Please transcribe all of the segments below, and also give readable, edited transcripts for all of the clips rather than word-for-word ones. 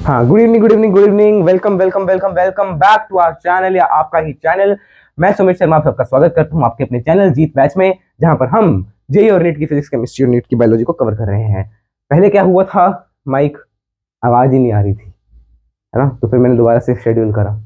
हाँ, good evening, good evening, good evening. Welcome welcome welcome welcome back to our channel या आपका ही channel. मैं सुमित शर्मा आप सबका स्वागत करता हूँ आपके अपने चैनल जीत बैच में, जहां पर हम जेई और नीट की फिजिक्स, केमिस्ट्री और नीट की बायोलॉजी को कवर कर रहे हैं। पहले क्या हुआ था, माइक आवाज ही नहीं आ रही थी, है ना, तो फिर मैंने दोबारा से शेड्यूल करा।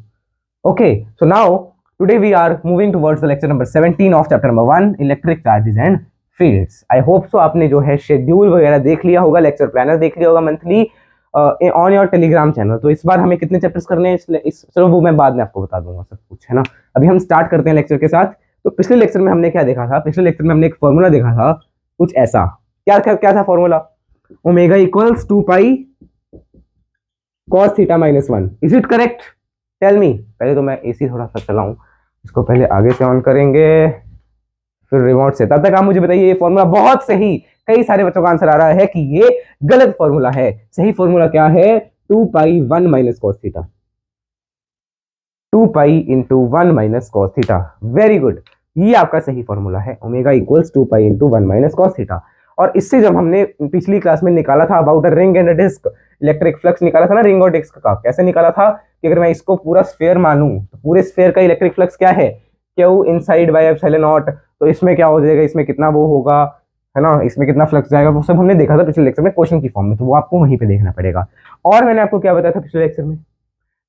Okay, so now today we are moving towards the lecture number 17 of chapter number 1 electric charges and fields. I hope so आपने जो है शेड्यूल वगैरह देख लिया होगा, लेक्चर प्लानर देख लिया होगा monthly on your Telegram channel. तो इस बार हमें कितने चैप्टर्स करने हैं इस चलो वो मैं बाद में आपको बता दूंगा सब कुछ, है ना। अभी हम स्टार्ट करते हैं लेक्चर के साथ। तो पिछले लेक्चर में हमने क्या देखा था, पिछले लेक्चर में हमने एक फॉर्मूला देखा था कुछ ऐसा। क्या था formula? Omega equals 2 pi cos theta minus 1। Is it correct? Tell me. पहले तो मैं एसी थोड़ा सा चलाऊं, इसको पहले आगे से ऑन करेंगे फिर रिमोट से। तब तक आप मुझे बताइए ये फॉर्मूला बहुत सही। कई सारे बच्चों का आंसर आ रहा है कि ये गलत फॉर्मूला है। सही फॉर्मूला क्या है? 2 pi 1 minus cos theta. 2 pi into 1 minus cos theta. Very good, ये आपका सही फॉर्मूला है। Omega equals 2 pi into 1 minus cos theta. और इससे जब हमने पिछली क्लास में निकाला था about a ring and a disc, electric flux निकाला था ना रिंग और डिस्क का, कैसे निकाला था कि अगर मैं इसको पूरा स्फीयर मानूं तो पूरे स्फीयर का इलेक्ट्रिक फ्लक्स क्या है? Q inside by epsilon naught. तो इसमें क्या हो जाएगा, इसमें कितना वो होगा, है ना, इसमें कितना फ्लक्स जाएगा, वो सब हमने देखा था पिछले लेक्चर में क्वेश्चन की फॉर्म में। तो वो आपको वहीं पे देखना पड़ेगा। और मैंने आपको क्या बताया था पिछले लेक्चर में?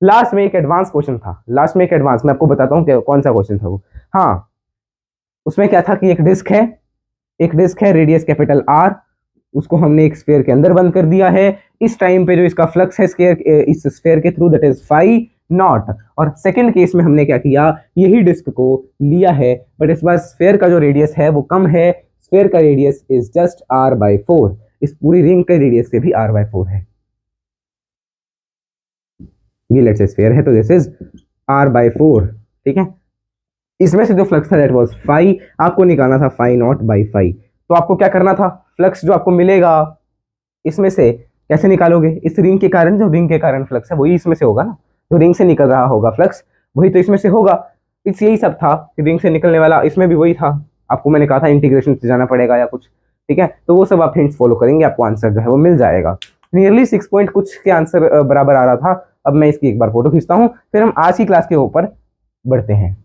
लास्ट में एक एडवांस क्वेश्चन था। लास्ट में एक एडवांस, मैं आपको बताता हूँ कौन सा क्वेश्चन था वो। हाँ, उसमें क्या था कि एक डिस्क है, एक डिस्क है रेडियस कैपिटल आर, उसको हमने एक स्फीयर के अंदर बंद कर दिया है। इस टाइम पे जो इसका फ्लक्स है स्फीयर, इस स्फीयर के through, that is phi naught. और सेकंड केस में हमने क्या किया, यही डिस्क को लिया है, बट इस बार स्फीयर का जो रेडियस है वो कम है। स्फीयर का radius is just R by 4। इस पूरी रिंग के रेडियस से भी आर बाई 4 है। ये लेट्स से स्फीयर है तो दिस इज आर बाई 4, ठीक है। इसमें से जो फ्लक्स था दैट वाज फाई, आपको निकालना था फाई नॉट बाई फाई। तो आपको क्या करना था, फ्लक्स जो आपको मिलेगा इसमें से कैसे निकालोगे? इस रिंग के कारण, जो रिंग के कारण फ्लक्स है वही इसमें से होगा ना, जो रिंग से निकल रहा होगा फ्लक्स वही तो इसमें से होगा। इस यही सब था कि रिंग से निकलने वाला इसमें भी वही था। आपको मैंने कहा था इंटीग्रेशन से जाना पड़ेगा या कुछ, ठीक है। तो वो सब आप हिंट्स फॉलो करेंगे, आपको आंसर जो है वो मिल जाएगा। नियरली 6 पॉइंट कुछ के आंसर बराबर आ रहा था। अब मैं इसकी एक बार फोटो खींचता हूँ, फिर हम आज की क्लास के ऊपर बढ़ते हैं।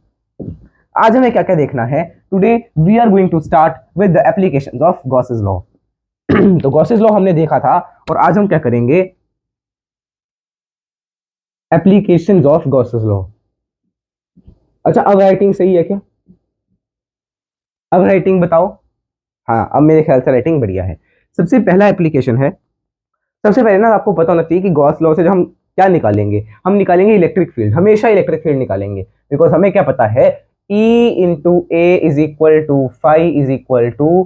आज हमें क्या क्या देखना है? Today we are going to start with the applications of Gauss's law. तो गॉसेस लॉ हमने देखा था, और आज हम क्या करेंगे? Applications of Gauss's law. अच्छा, अब राइटिंग सही है क्या? अब राइटिंग बताओ। हाँ, अब मेरे ख्याल से राइटिंग बढ़िया है। सबसे पहला एप्लीकेशन है, सबसे पहले ना आपको पता होना चाहिए कि गॉस लॉ से जो हम क्या निकालेंगे, हम निकालेंगे इलेक्ट्रिक फील्ड। हमेशा इलेक्ट्रिक फील्ड निकालेंगे, बिकॉज हमें क्या पता है, E into A is equal to phi is equal to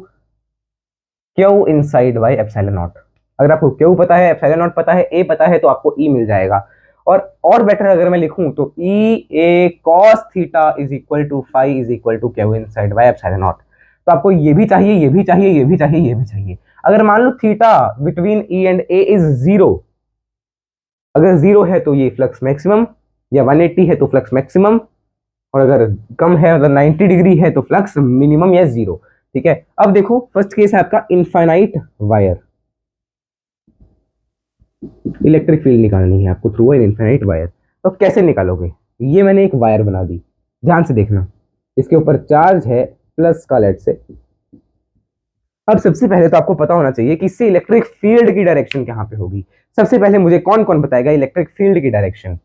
Q inside by epsilon naught. अगर आपको क्यू पता है, एप्सिलॉन नॉट पता है, ए पता है, तो आपको ई मिल जाएगा। और बेटर अगर मैं लिखूं तो E A cos theta is equal to phi is equal to Q inside by epsilon naught. तो आपको ये भी चाहिए, ये भी चाहिए, ये भी चाहिए, ये भी चाहिए। अगर मान लो theta between E and A is 0, अगर 0 है तो ये फ्लक्स मैक्सिमम, या 180 है तो फ्लक्स मैक्सिमम, और अगर कम है मतलब 90 डिग्री है तो फ्लक्स मिनिमम या 0, ठीक है। अब देखो, फर्स्ट केस है आपका इनफाइनाइट वायर। इलेक्ट्रिक फील्ड निकालनी है आपको थ्रू एन इनफाइनाइट वायर। तो कैसे निकालोगे? ये मैंने एक वायर बना दी, ध्यान से देखना। इसके ऊपर चार्ज है प्लस का, लेट से। अब सबसे पहले तो आपको पता होना चाहिए कि इससे इलेक्ट्रिक फील्ड की डायरेक्शन कहां पे होगी। सबसे पहले मुझे कौन कौन बताएगा इलेक्ट्रिक फील्ड की डायरेक्शन?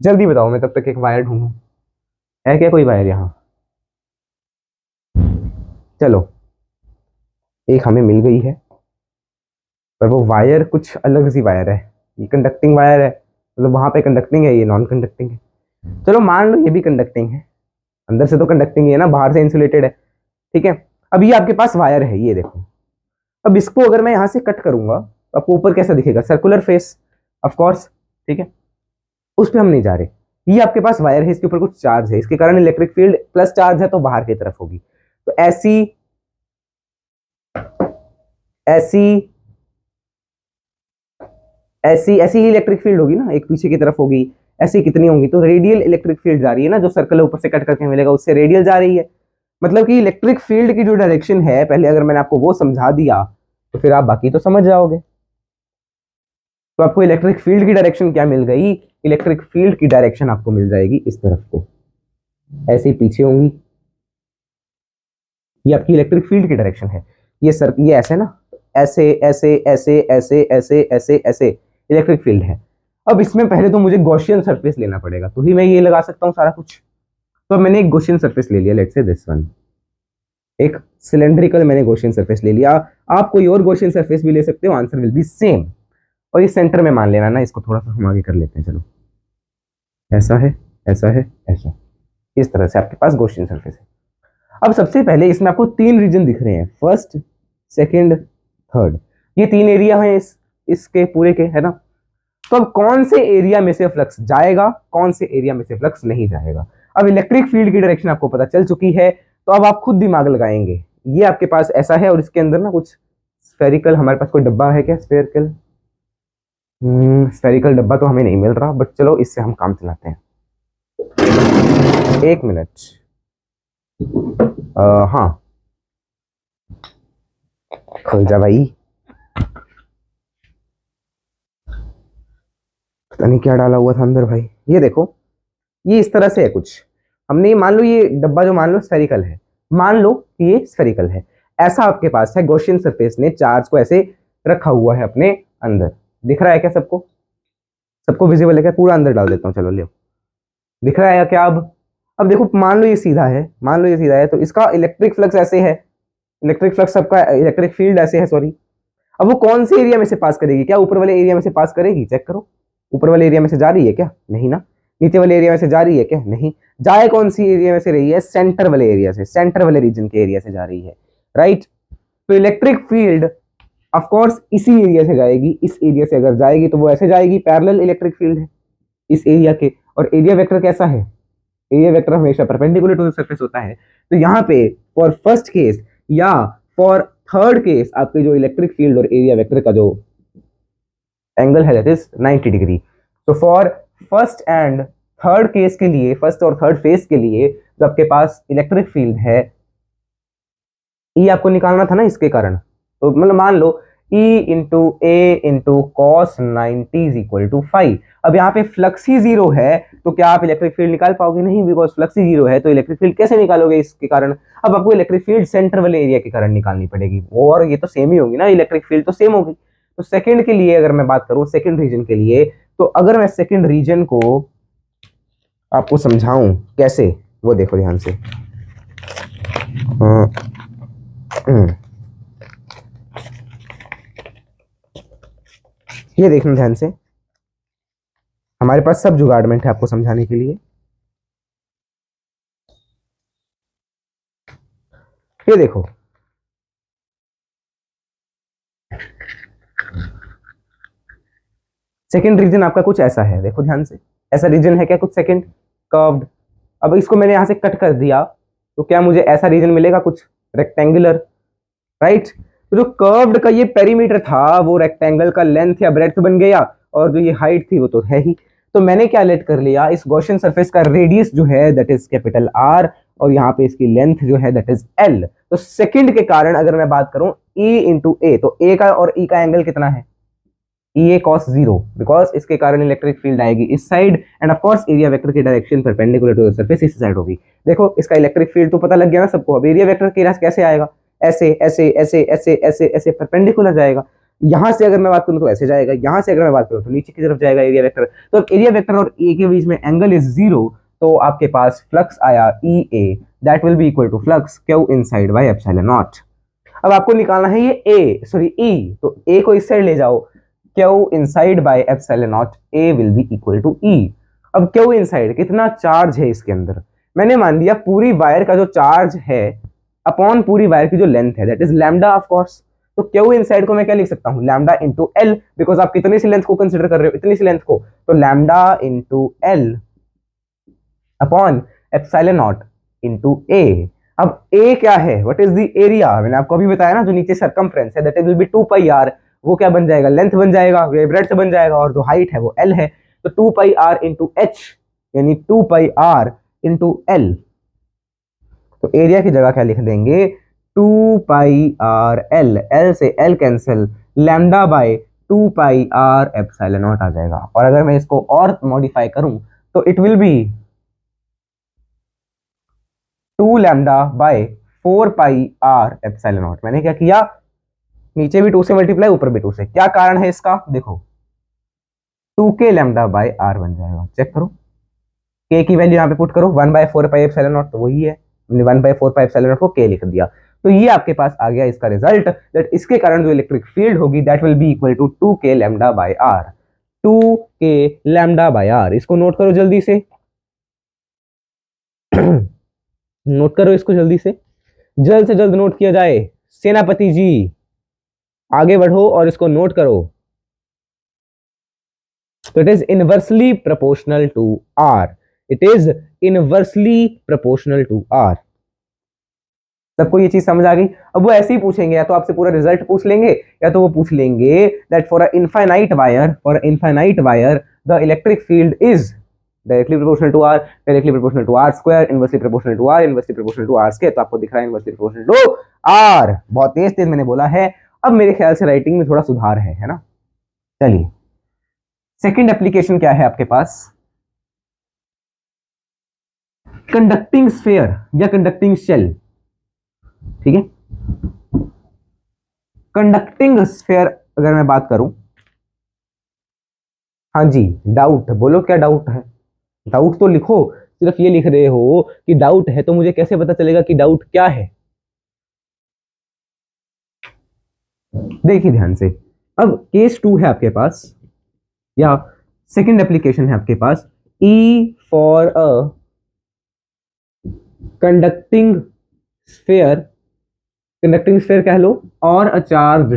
जल्दी बताओ, मैं तब तक एक वायर ढूंढूं। है क्या कोई वायर यहाँ? चलो, एक हमें मिल गई है, पर वो वायर कुछ अलग सी वायर है। ये कंडक्टिंग वायर है, मतलब वहां पे कंडक्टिंग है, ये नॉन कंडक्टिंग है। चलो मान लो ये भी कंडक्टिंग है, अंदर से तो कंडक्टिंग है ना, बाहर से इंसुलेटेड है, ठीक है। अब ये आपके पास वायर है, ये देखो। अब इसको अगर मैं यहां से कट करूंगा तो आपको ऊपर कैसा दिखेगा? सर्कुलर फेस, ऑफ कोर्स, ठीक है। उस पर हम नहीं जा रहे। ये आपके पास वायर है, इसके ऊपर कुछ चार्ज है, इसके कारण इलेक्ट्रिक फील्ड प्लस चार्ज है तो बाहर की तरफ होगी। तो ऐसी ऐसी ऐसी ऐसी ही इलेक्ट्रिक फील्ड होगी ना, एक पीछे की तरफ होगी। ऐसी कितनी होंगी? तो रेडियल इलेक्ट्रिक फील्ड जा रही है ना, जो सर्कल ऊपर से कट करके मिलेगा उससे रेडियल जा रही है। मतलब कि इलेक्ट्रिक फील्ड की जो डायरेक्शन है, पहले अगर मैंने आपको वो समझा दिया तो फिर आप बाकी तो समझ जाओगे। तो आपको इलेक्ट्रिक फील्ड की डायरेक्शन क्या मिल गई, इलेक्ट्रिक फील्ड की डायरेक्शन आपको मिल जाएगी इस तरफ को, ऐसे ही पीछे होंगी, ये आपकी इलेक्ट्रिक फील्ड की डायरेक्शन है। ये सर ये ऐसे ना, ऐसे ऐसे ऐसे ऐसे ऐसे ऐसे ऐसे इलेक्ट्रिक फील्ड है। अब इसमें पहले तो मुझे गॉसियन सरफेस लेना पड़ेगा, तो ही मैं ये लगा सकता हूँ सारा कुछ। तो मैंने एक गॉसियन सरफेस ले लिया, लेट्स से दिस वन, एक सिलेंड्रिकल मैंने गॉसियन सरफेस ले लिया। आप कोई और गॉसियन सरफेस भी ले सकते हो, आंसर विल बी सेम। और ये सेंटर में मान लेना ना, इसको थोड़ा सा हम आगे कर लेते हैं, चलो ऐसा है, ऐसा है, ऐसा, इस तरह से आपके पास गॉसियन सरफेस है। अब सबसे पहले इसमें आपको तीन रीजन दिख रहे हैं, फर्स्ट, सेकंड, थर्ड, ये तीन एरिया है इसके पूरे के, है ना। तो अब कौन से एरिया में से फ्लक्स जाएगा, कौन से एरिया में से फ्लक्स नहीं जाएगा। अब इलेक्ट्रिक फील्ड की डायरेक्शन आपको पता चल चुकी है, तो अब आप खुद दिमाग लगाएंगे। ये आपके पास ऐसा है और इसके अंदर ना कुछ स्फेरिकल, हमारे पास कोई डब्बा है क्या स्फेरिकल, स्फेरिकल डब्बा तो हमें नहीं मिल रहा, बट चलो इससे हम काम चलाते हैं। एक मिनट, हाँ खुल जा भाई, पता नहीं क्या डाला हुआ था अंदर भाई। ये देखो, ये इस तरह से है कुछ, हमने मान लो ये डब्बा जो मान लो स्फेरिकल है, मान लो कि ये स्फेरिकल है, ऐसा आपके पास है। गॉसियन सरफेस ने चार्ज को ऐसे रखा हुआ है अपने अंदर, दिख रहा है क्या सबको, सबको विजिबल है क्या, पूरा अंदर डाल देता हूँ, चलो ले, दिख रहा है क्या। अब देखो, मान लो ये सीधा है, मान लो ये सीधा है, तो इसका इलेक्ट्रिक फ्लक्स ऐसे है, इलेक्ट्रिक फ्लक्स सबका, इलेक्ट्रिक फील्ड ऐसे है, सॉरी। अब वो कौन से एरिया में से पास करेगी, क्या ऊपर वाले एरिया में से पास करेगी, चेक करो, ऊपर वाले एरिया में से जा रही है क्या, नहीं ना। नीचे वाले एरिया में से जा रही है क्या, नहीं। जाए कौन सी एरिया में से रही है, सेंटर वाले एरिया से, सेंटर वाले रीजन के एरिया से जा रही है, राइट। तो इलेक्ट्रिक फील्ड ऑफ कोर्स इसी एरिया से जाएगी, इस एरिया से अगर जाएगी तो वो ऐसे जाएगी, पैरेलल इलेक्ट्रिक फील्ड है इस एरिया के। और एरिया वेक्टर कैसा है, एरिया वेक्टर हमेशा परपेंडिकुलर टू द सरफेस होता है। तो यहाँ पे फॉर फर्स्ट केस या फॉर थर्ड केस आपके जो इलेक्ट्रिक फील्ड और एरिया वेक्टर का जो एंगल है दैट इज 90 डिग्री। तो for first and third case के लिए, फर्स्ट और थर्ड फेस के लिए जो आपके पास इलेक्ट्रिक फील्ड है, ई आपको निकालना था ना इसके कारण। तो मतलब मान लो E into A into cos 90 is equal to 5। अब यहाँ पे फ्लक्स ही जीरो है, तो क्या आप इलेक्ट्रिक फील्ड निकाल पाओगे, नहीं, बिकॉज फ्लक्स ही जीरो है, तो इलेक्ट्रिक फील्ड कैसे निकालोगे इसके कारण। अब आपको इलेक्ट्रिक फील्ड सेंटर वाले एरिया के कारण निकालनी पड़ेगी, और ये तो सेम ही होगी ना, इलेक्ट्रिक फील्ड तो सेम होगी। तो सेकंड के लिए अगर मैं बात करूं, सेकंड रीजन के लिए, तो अगर मैं सेकंड रीजन को आपको समझाऊं कैसे, वो देखो ध्यान से। ये देखना ध्यान से, हमारे पास सब जुगाड़मेंट है आपको समझाने के लिए। ये देखो, सेकंड रीजन आपका कुछ ऐसा है, देखो ध्यान से, ऐसा रीजन है क्या कुछ सेकंड कर्व्ड। अब इसको मैंने यहां से कट कर दिया, तो क्या मुझे ऐसा रीजन मिलेगा कुछ रेक्टेंगुलर, राइट। तो जो कर्व्ड का ये पेरीमीटर था वो रेक्टेंगल का लेंथ या ब्रेड्थ बन गया, और जो ये हाइट थी वो तो है ही। तो मैंने क्या लेट कर लिया, इस गॉसियन सरफेस का रेडियस जो है दैट इज कैपिटल आर, और यहाँ पे इसकी लेंथ जो है दैट इज एल। तो सेकंड के कारण अगर मैं बात करूं ई इंटू ए, तो ए का और ई का एंगल कितना है, ई ए कॉस 0, बिकॉज इसके कारण इलेक्ट्रिक फील्ड आएगी इस side, and of course area vector की direction perpendicular to the surface इस साइड होगी। देखो इसका इलेक्ट्रिक फील्ड तो पता लग गया ना सबको। अब एरिया वेक्टर की कैसे आएगा, ऐसे ऐसे ऐसे ऐसे ऐसे ऐसे परपेंडिकुलर जाएगा। यहां से अगर मैं बात करूं तो ऐसे जाएगा, यहां से अगर मैं बात करूं तो नीचे की तरफ जाएगा एरिया वेक्टर। तो अब एरिया वेक्टर और ए के बीच में एंगल इज 0, तो आपके पास फ्लक्स आया E A, that will be equal to flux Q inside by epsilon naught. अब आपको निकालना है ये ए, सॉरी ई, तो ए को इस साइड ले जाओ, Q inside by epsilon naught, A will be equal to E. अब क्यू इनसाइड कितना चार्ज है इसके अंदर, मैंने मान लिया पूरी वायर का जो चार्ज है अपॉन पूरी वायर की जो लेंथ है that is lambda of course. तो क्यू इनसाइड को मैं क्या लिख सकता हूँ, लैम्डा इंटू एल, बिकॉज आप कितनी सी लेंथ को कंसिडर कर रहे हो, इतनी सी लेंथ को, तो lambda into L upon epsilon naught into A. अब ए क्या है, व्हाट इज द एरिया, मैंने आपको अभी बताया ना, जो नीचे सरकमफ्रेंस है that will be 2 pi R, वो क्या बन जाएगा, लेंथ बन जाएगा, ब्रेड्थ बन जाएगा, और जो हाइट है वो एल है। तो 2 पाई आर इंटू एच, यानी 2 पाई आर इंटू एल। तो एरिया की जगह क्या लिख देंगे, 2 पाई आर एल, एल से L cancel, lambda by 2 pi R epsilon naught आ जाएगा। और अगर मैं इसको और मॉडिफाई करूं तो it will be 2 lambda by 4 pi R epsilon naught. मैंने क्या किया, नीचे भी 2 से मल्टीप्लाई, ऊपर भी 2 से। क्या कारण है इसका, देखो 2k लैम्डा बाय आर बन जाएगा। चेक करो, k की वैल्यू यहाँ पे पुट करो, 1/4 पाई एप्सिलॉन नॉट, तो वही है, हमने 1/4 पाई एप्सिलॉन नॉट को k लिख दिया। तो ये आपके पास आ गया इसका रिजल्ट, दैट इसके कारण जो इलेक्ट्रिक फील्ड होगी that will be equal to 2k lambda by R. 2k lambda by R, इसको नोट करो जल्दी से नोट करो इसको जल्दी से जल्द नोट किया जाए। सेनापति जी आगे बढ़ो और इसको नोट करो। तो it is inversely proportional to R, it is inversely proportional to R. सबको ये चीज समझ आ गई। अब वो ऐसे ही पूछेंगे, या तो आपसे पूरा रिजल्ट पूछ लेंगे, या तो वो पूछ लेंगे that for a infinite wire the electric field is directly proportional to R, directly proportional to R square, inversely proportional to R, inversely proportional to R square. तो आपको दिख रहा है इनवर्सली प्रोपोर्शनल टू आर। बहुत तेज तेज मैंने बोला है, अब मेरे ख्याल से राइटिंग में थोड़ा सुधार है ना। चलिए सेकंड एप्लीकेशन क्या है आपके पास, कंडक्टिंग स्फीयर या कंडक्टिंग शेल। ठीक है, कंडक्टिंग स्फीयर अगर मैं बात करूं, हाँ जी, डाउट बोलो, क्या डाउट है, डाउट तो लिखो। सिर्फ ये लिख रहे हो कि डाउट है, तो मुझे कैसे पता चलेगा कि डाउट क्या है। देखिए ध्यान से, अब केस 2 है आपके पास, या सेकंड एप्लीकेशन है आपके पास, E for a conducting sphere कह लो, और अ चार्ज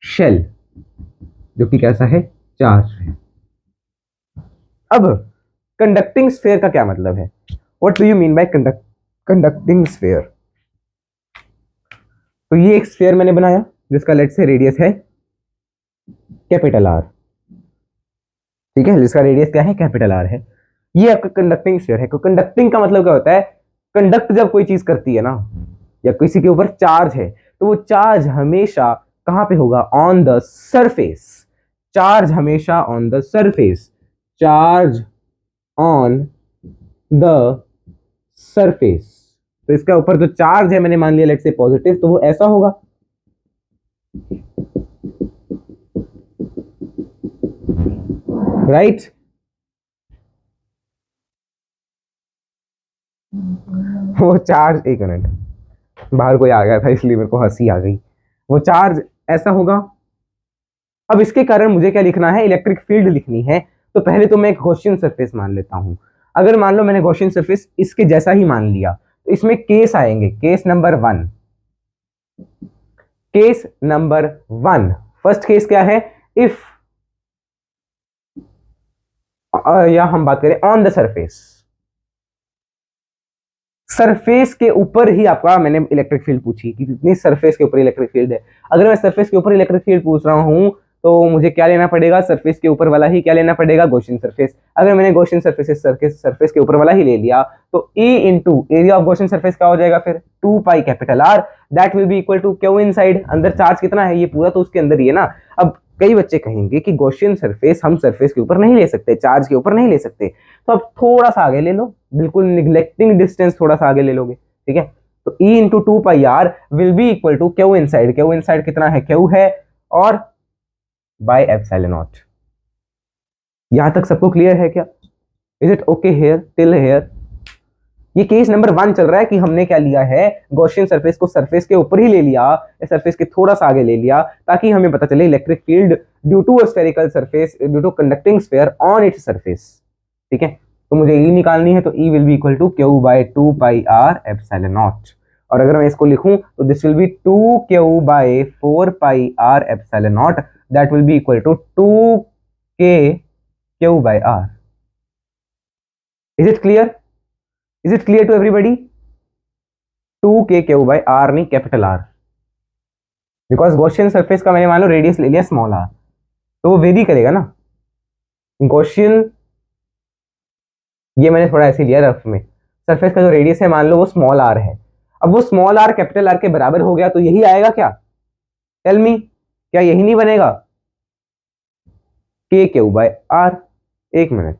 शेल, जो कि कैसा है, चार्ज है। अब कंडक्टिंग स्फीयर का क्या मतलब है, what do you mean by conducting sphere. तो ये एक स्फीयर मैंने बनाया जिसका लेट से रेडियस है कैपिटल आर। ठीक है, जिसका रेडियस क्या है, कैपिटल आर है। ये आपका कंडक्टिंग स्फीयर है। कंडक्टिंग का मतलब क्या होता है, कंडक्ट जब कोई चीज करती है ना, या किसी के ऊपर चार्ज है, तो वो चार्ज हमेशा कहां पे होगा, ऑन द सरफेस। चार्ज हमेशा on the surface, charge on the surface. तो इसके ऊपर जो चार्ज है मैंने मान लिया लेट से पॉजिटिव, तो वो ऐसा होगा, राइट। वो चार्ज, एक मिनट, बाहर कोई आ गया था इसलिए मेरे को हंसी आ गई। वो चार्ज ऐसा होगा। अब इसके कारण मुझे क्या लिखना है, इलेक्ट्रिक फील्ड लिखनी है। तो पहले तो मैं एक गॉसियन सरफेस मान लेता हूं। अगर मान लो मैंने गॉसियन सरफेस इसके जैसा ही मान लिया, तो इसमें केस आएंगे, case number 1। Case number 1, first case क्या है, इफ या हम बात करें ऑन द सरफेस, सरफेस के ऊपर ही आपका मैंने इलेक्ट्रिक फील्ड पूछी कि कितनी सरफेस के ऊपर इलेक्ट्रिक फील्ड है। अगर मैं सरफेस के ऊपर इलेक्ट्रिक फील्ड पूछ रहा हूं तो मुझे क्या लेना पड़ेगा, सरफेस के ऊपर वाला ही क्या लेना पड़ेगा, गॉसियन सरफेस। अगर मैंने गॉसियन सरफेस के ऊपर वाला ही ले लिया तो E into area of Gaussian surface क्या हो जाएगा फिर, 2 pi capital R, that will be equal to Q inside. अंदर चार्ज कितना है, ये पूरा तो उसके अंदर ही है ना। अब कई बच्चे कहेंगे कि गॉसियन सरफेस हम सरफेस के ऊपर नहीं ले सकते, चार्ज के ऊपर नहीं ले सकते, तो अब थोड़ा सा आगे ले लो, बिल्कुल निग्लेक्टिंग डिस्टेंस थोड़ा सा आगे ले लोगे। ठीक है, तो E into 2 pi R will be equal to Q inside. Q inside कितना है, क्यू है, और बाय एप्सिलॉन नॉट। यहां तक सबको क्लियर है क्या, is it okay hair till here. ये केस नंबर 1 चल रहा है कि हमने क्या लिया है, गॉसियन सरफेस को सरफेस के ऊपर ही ले लिया, सरफेस के थोड़ा सा आगे ले लिया, ताकि हमें पता चले electric field due to a spherical surface, due to conducting sphere on its surface. ठीक है, तो मुझे E निकालनी है, तो E will be equal to Q by 2 pi R epsilon naught. और अगर मैं इसको लिखूं तो this will be 2 Q by 4 pi R epsilon naught, that will be equal to 2 K Q by R. Is it clear, is it clear to everybody. 2 K Q by R नहीं capital R, because Gaussian surface का मैंने मान लो radius ले लिया small R, तो वो very करेगा ना। गॉसियन, ये मैंने थोड़ा ऐसे लिया रफ में, सरफेस का जो रेडियस है मान लो वो स्मॉल आर है। अब वो स्मॉल आर कैपिटल आर के बराबर हो गया, तो यही आएगा क्या, टेल मी, क्या यही नहीं बनेगा। के क्यू बाय आर। एक मिनट,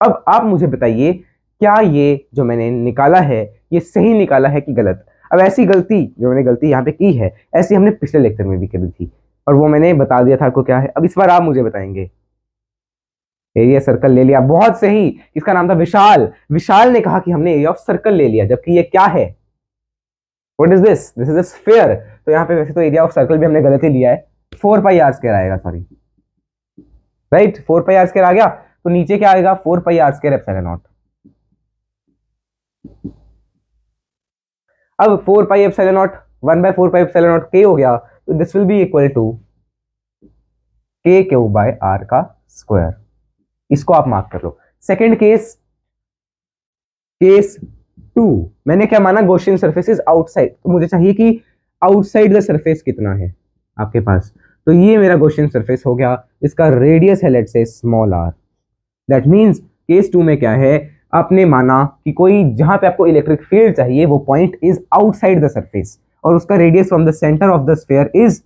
अब आप मुझे बताइए क्या ये जो मैंने निकाला है ये सही निकाला है कि गलत। अब ऐसी गलती जो मैंने गलती यहाँ पे की है ऐसी हमने पिछले लेक्चर में भी करी थी और वो मैंने बता दिया था आपको क्या है। अब इस बार आप मुझे बताएंगे। एरिया सर्कल ले लिया, बहुत सही। इसका नाम था विशाल। विशाल ने कहा कि हमने एरिया ऑफ सर्कल ले लिया, जबकि ये क्या है? What is this? This is a sphere. तो यहाँ पे वैसे तो एरिया ऑफ सर्कल भी हमने गलत ही लिया है, 4 पाई r² आएगा, सॉरी, राइट, 4 पाई r² आ गया। तो नीचे क्या आएगा? 4 पाई r² एप्सिलॉन नॉट। अब 4 pi epsilon naught 1/4 pi epsilon naught K हो गया, तो this will be equal to K Q by R का स्क्वायर। इसको आप मार्क कर लो। सेकेंड केस, केस 2, मैंने क्या माना? गॉसियन सरफेस इज आउटसाइड, तो मुझे चाहिए कि आउटसाइड द सरफेस कितना है आपके पास। तो ये मेरा गॉसियन सरफेस हो गया, इसका रेडियस है let's say small R. That means case 2 में क्या है, आपने माना कि कोई जहां पे आपको इलेक्ट्रिक फील्ड चाहिए वो point is outside the surface और उसका radius from the centre of the sphere is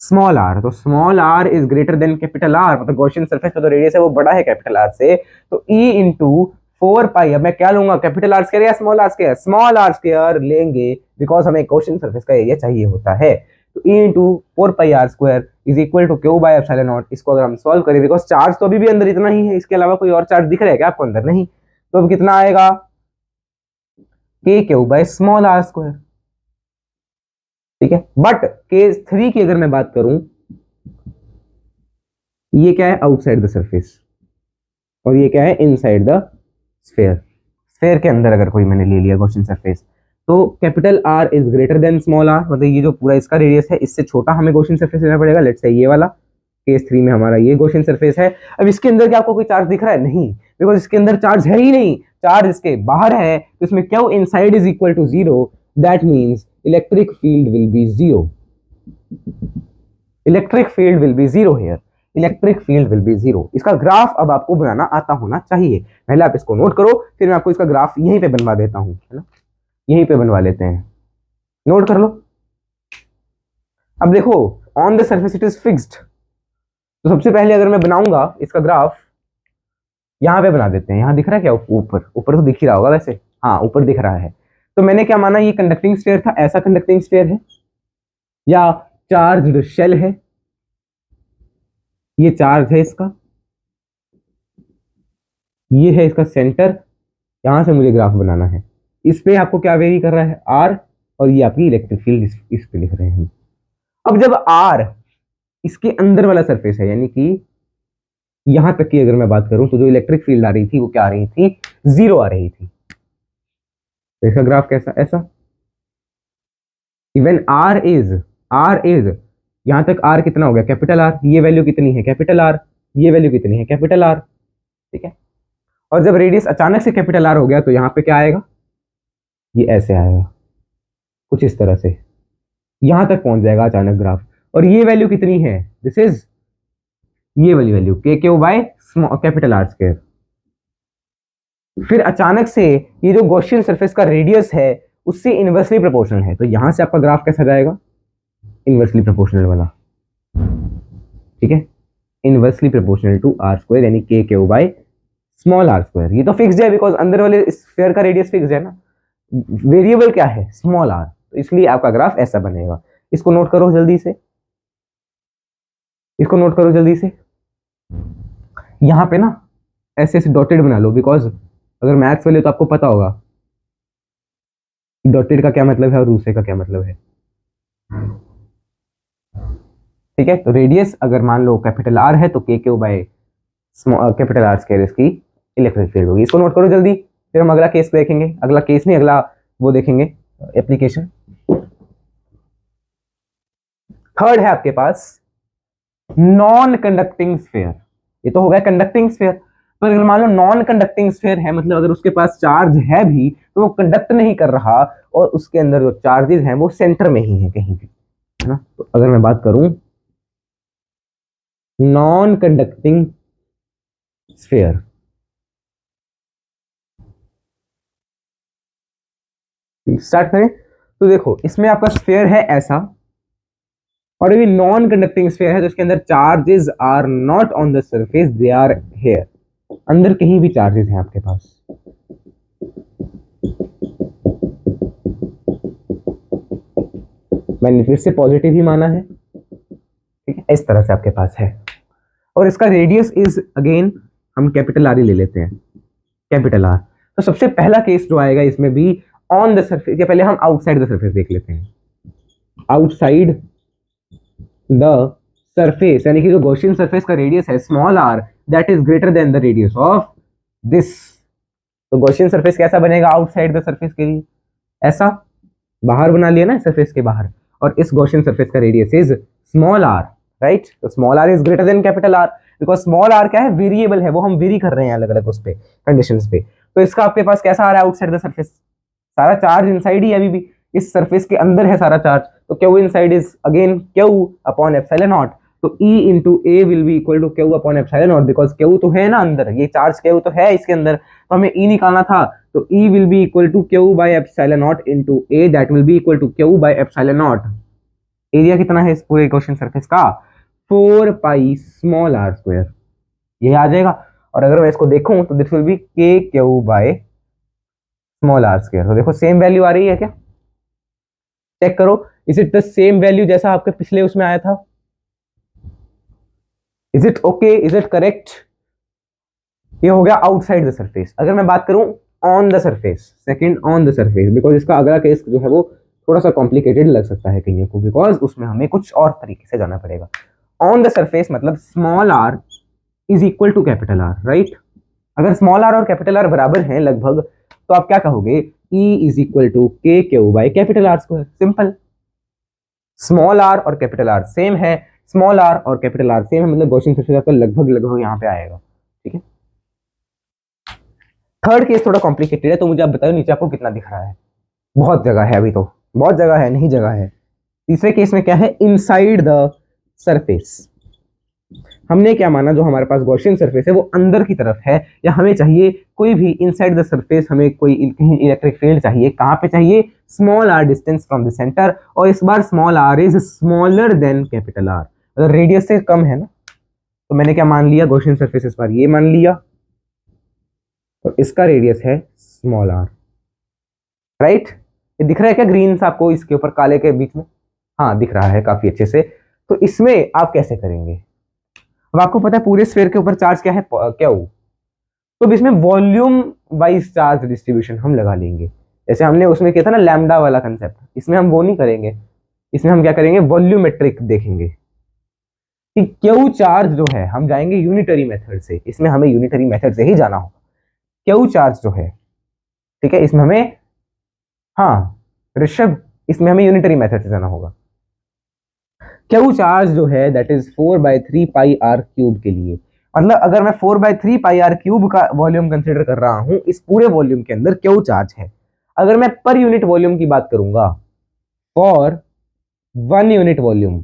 small R. तो small R is greater than capital R, मतलब गॉसियन सरफेस का जो रेडियस है वो बड़ा है कैपिटल आर से। तो ई इंटू 4 पाई, अब मैं क्या लूंगा? कैपिटल आर स्क्वायर या small R square? Small R square लेंगे बिकॉज हमें गॉसियन सरफेस का एरिया चाहिए होता है। तो E into 4 pi r² is equal to Q by epsilon naught. इसको अगर हम सॉल्व करें, बिकॉज चार्ज तो अभी भी अंदर इतना ही है, इसके अलावा कोई और चार्ज दिख रहा है क्या आपको अंदर? नहीं। तो अब कितना आएगा? K Q by small R square. ठीक है, बट केस 3 की अगर मैं बात करूं, ये क्या है? आउटसाइड द सरफेस और ये क्या है? Inside the sphere. स्फीयर के अंदर अगर कोई मैंने ले लिया गॉसियन सरफेस, तो capital R is greater than small R, मतलब ये जो पूरा इसका रेडियस है इससे छोटा हमें गॉसियन सरफेस लेना पड़ेगा। लेट्स से ये वाला, केस 3 में हमारा ये गॉसियन सरफेस है। अब इसके अंदर क्या आपको कोई चार्ज दिख रहा है? नहीं, बिकॉज इसके अंदर चार्ज है ही नहीं, चार्ज इसके बाहर है। तो इसमें Q inside is equal to 0, that means electric field will be 0। Electric field will be 0 here. Electric field will be 0। इसका ग्राफ अब आपको बनाना आता होना चाहिए। पहले आप इसको नोट करो, फिर मैं आपको इसका ग्राफ यहीं पे बनवा देता हूं, है ना? यहीं पे बनवा लेते हैं, नोट कर लो। अब देखो, on the surface it is fixed, तो सबसे पहले अगर मैं बनाऊंगा इसका ग्राफ, यहां पे बना देते हैं। यहां दिख रहा है क्या? ऊपर ऊपर तो दिख ही रहा होगा वैसे, हाँ ऊपर दिख रहा है। तो मैंने क्या माना? ये कंडक्टिंग स्फीयर था, ऐसा कंडक्टिंग स्फीयर है या चार्ज्ड शेल है? ये चार्ज है इसका, ये है इसका सेंटर, यहां से मुझे ग्राफ बनाना है। इस पे आपको क्या वेरी कर रहा है? आर, और ये आपकी इलेक्ट्रिक फील्ड इस पे लिख रहे हैं। अब जब आर इसके अंदर वाला सरफेस है, यानी कि यहां तक की अगर मैं बात करूं, तो जो इलेक्ट्रिक फील्ड आ रही थी वो क्या आ रही थी? 0 आ रही थी। तो इसका ग्राफ कैसा? ऐसा। इवन आर इज यहां तक आर कितना हो गया? Capital R. ये वैल्यू कितनी है? Capital R. ये वैल्यू कितनी है? Capital R. ठीक है, और जब रेडियस अचानक से कैपिटल आर हो गया तो यहां पे क्या आएगा? ये ऐसे आएगा, कुछ इस तरह से यहां तक पहुंच जाएगा अचानक ग्राफ। और ये वैल्यू कितनी है? दिस इज ये वाली value K Q by capital R square. फिर अचानक से ये जो गॉसियन सरफेस का रेडियस है उससे इनवर्सली प्रोपोर्शनल है, तो यहां से आपका ग्राफ कैसा जाएगा? इनवर्सली प्रोपोर्शनल वाला। ठीक है, inversely proportional to R square, यानी K Q by small R square. ये तो फिक्स्ड है बिकॉज अंदर वाले स्फीयर का रेडियस फिक्स्ड है ना, वेरिएबल क्या है? स्मॉल आर, तो इसलिए आपका ग्राफ ऐसा बनेगा। इसको नोट करो जल्दी से, इसको नोट करो जल्दी से। यहां पे ना ऐसे ऐसे डॉटेड बना लो, बिकॉज अगर मैथ्स वाले तो आपको पता होगा डॉटेड का क्या मतलब है और दूसरे का क्या मतलब है। ठीक है, तो रेडियस अगर मान लो कैपिटल आर है तो K Q by capital R square इसकी इलेक्ट्रिक फील्ड होगी। इसको नोट करो जल्दी, फिर हम अगला केस देखेंगे। अगला केस नहीं, अगला वो देखेंगे एप्लीकेशन। थर्ड है आपके पास नॉन कंडक्टिंग स्फीयर। ये तो हो गया कंडक्टिंग स्फीयर, पर अगर मान लो नॉन कंडक्टिंग स्फीयर है, मतलब अगर उसके पास चार्ज है भी तो वो कंडक्ट नहीं कर रहा और उसके अंदर जो चार्जेस हैं वो सेंटर में ही है कहीं भी, है ना? तो अगर मैं बात करूं नॉन कंडक्टिंग स्फीयर, स्टार्ट करें। तो देखो इसमें आपका स्फीयर है ऐसा, और ये नॉन कंडक्टिंग स्फीयर है तो इसके अंदर charges are not on the surface, they are here, अंदर कहीं भी चार्जेस हैं आपके पास। मैंने फिर से पॉजिटिव ही माना है, ठीक है, इस तरह से आपके पास है। और इसका रेडियस इज अगेन हम कैपिटल आर ही ले लेते हैं, कैपिटल आर। तो सबसे पहला केस जो आएगा इसमें भी ऑन द सरफेस, या पहले हम आउटसाइड द सरफेस देख लेते हैं। आउटसाइड द सरफेस यानी कि जो गॉसियन सरफेस का रेडियस है small R, that is greater than the radius of this. तो गॉसियन सरफेस कैसा बनेगा आउटसाइड द सरफेस के लिए, ऐसा बाहर बना लिया ना सरफेस के बाहर, और इस गॉसियन सरफेस का radius is small R, right. तो small R is greater than capital R, because small R क्या है, वेरिएबल है, वो हम वेरी कर रहे हैं अलग अलग उस पे कंडीशंस पे। तो इसका आपके पास कैसा आ रहा है आउटसाइड द सरफेस, सारा चार्ज इनसाइड ही अभी भी इस सरफेस के अंदर है सारा चार्ज। तो Q inside is again Q upon epsilon naught. तो E into A will be equal to Q upon epsilon naught, because Q तो है ना अंदर, ये चार्ज क्यू तो है इसके अंदर, तो हमें E निकालना था। तो E will be equal to Q by epsilon naught into A, that will be equal to Q by epsilon naught. Area कितना है इस पूरे क्वेश्चन सरफेस का, 4 पाई स्मॉल आर स्क्वायर, ये आ जाएगा। और अगर मैं इसको देखूं तो this will be K Q by small R square. तो देखो सेम वैल्यू आ रही है क्या, चेक करो, is it the same value जैसा आपके पिछले उसमें आया था, is it okay, is it correct. ये हो गया आउटसाइड द सरफेस। अगर मैं बात करूं on the surface, second on the surface, because इसका अगला केस जो है वो थोड़ा सा कॉम्प्लिकेटेड लग सकता है कईयों को, बिकॉज उसमें हमें कुछ और तरीके से जाना पड़ेगा। ऑन द सरफेस मतलब small R is equal to capital R, right. अगर स्मॉल आर और कैपिटल आर बराबर हैं लगभग, तो आप क्या कहोगे, E is equal to K Q by capital R square, simple. Small R और कैपिटल आर सेम है, स्मॉल आर और कैपिटल आर सेम है, मतलब गॉसियन सरफेस आपका लगभग लगभग यहाँ पे आएगा, ठीक है। थर्ड केस थोड़ा कॉम्प्लिकेटेड है, तो मुझे आप बताओ नीचे आपको कितना दिख रहा है, बहुत जगह है, अभी तो बहुत जगह है, नहीं जगह है। तीसरे केस में क्या है, इनसाइड द सरफेस। हमने क्या माना, जो हमारे पास गॉसियन सरफेस है वो अंदर की तरफ है, या हमें चाहिए कोई भी इनसाइड द सरफेस, हमें कोई कहीं इलेक्ट्रिक फील्ड चाहिए, कहाँ पे चाहिए, small R distance from the centre, और इस बार small R is smaller than capital R, अगर रेडियस से कम है ना। तो मैंने क्या मान लिया, गॉसियन सरफेस इस बार ये मान लिया, और इसका रेडियस है स्मॉल आर, राइट। ये दिख रहा है क्या ग्रीन सा आपको इसके ऊपर काले के बीच में, हाँ दिख रहा है काफी अच्छे से। तो इसमें आप कैसे करेंगे, अब आपको पता है पूरे स्फीयर के ऊपर चार्ज क्या है, क्या हो, तो इसमें वॉल्यूम वाइज चार्ज डिस्ट्रीब्यूशन हम लगा लेंगे, जैसे हमने उसमें किया था ना लैम्डा वाला कंसेप्ट। इसमें हम वो नहीं करेंगे, इसमें हम क्या करेंगे, वॉल्यूमेट्रिक देखेंगे कि क्यू चार्ज जो है, हम जाएंगे यूनिटरी मेथड से, इसमें हमें यूनिटरी मेथड से ही जाना होगा। क्यू चार्ज जो है, ठीक है, इसमें हमें, हाँ ऋषभ, इसमें हमें यूनिटरी मेथड से जाना होगा। क्यू चार्ज जो है that is 4/3 pi R cube के लिए, मतलब अगर मैं 4/3 पाई आर क्यूब का वॉल्यूम कंसिडर कर रहा हूं, इस पूरे वॉल्यूम के अंदर क्यू चार्ज है। अगर मैं पर यूनिट वॉल्यूम की बात करूंगा, for 1 unit volume,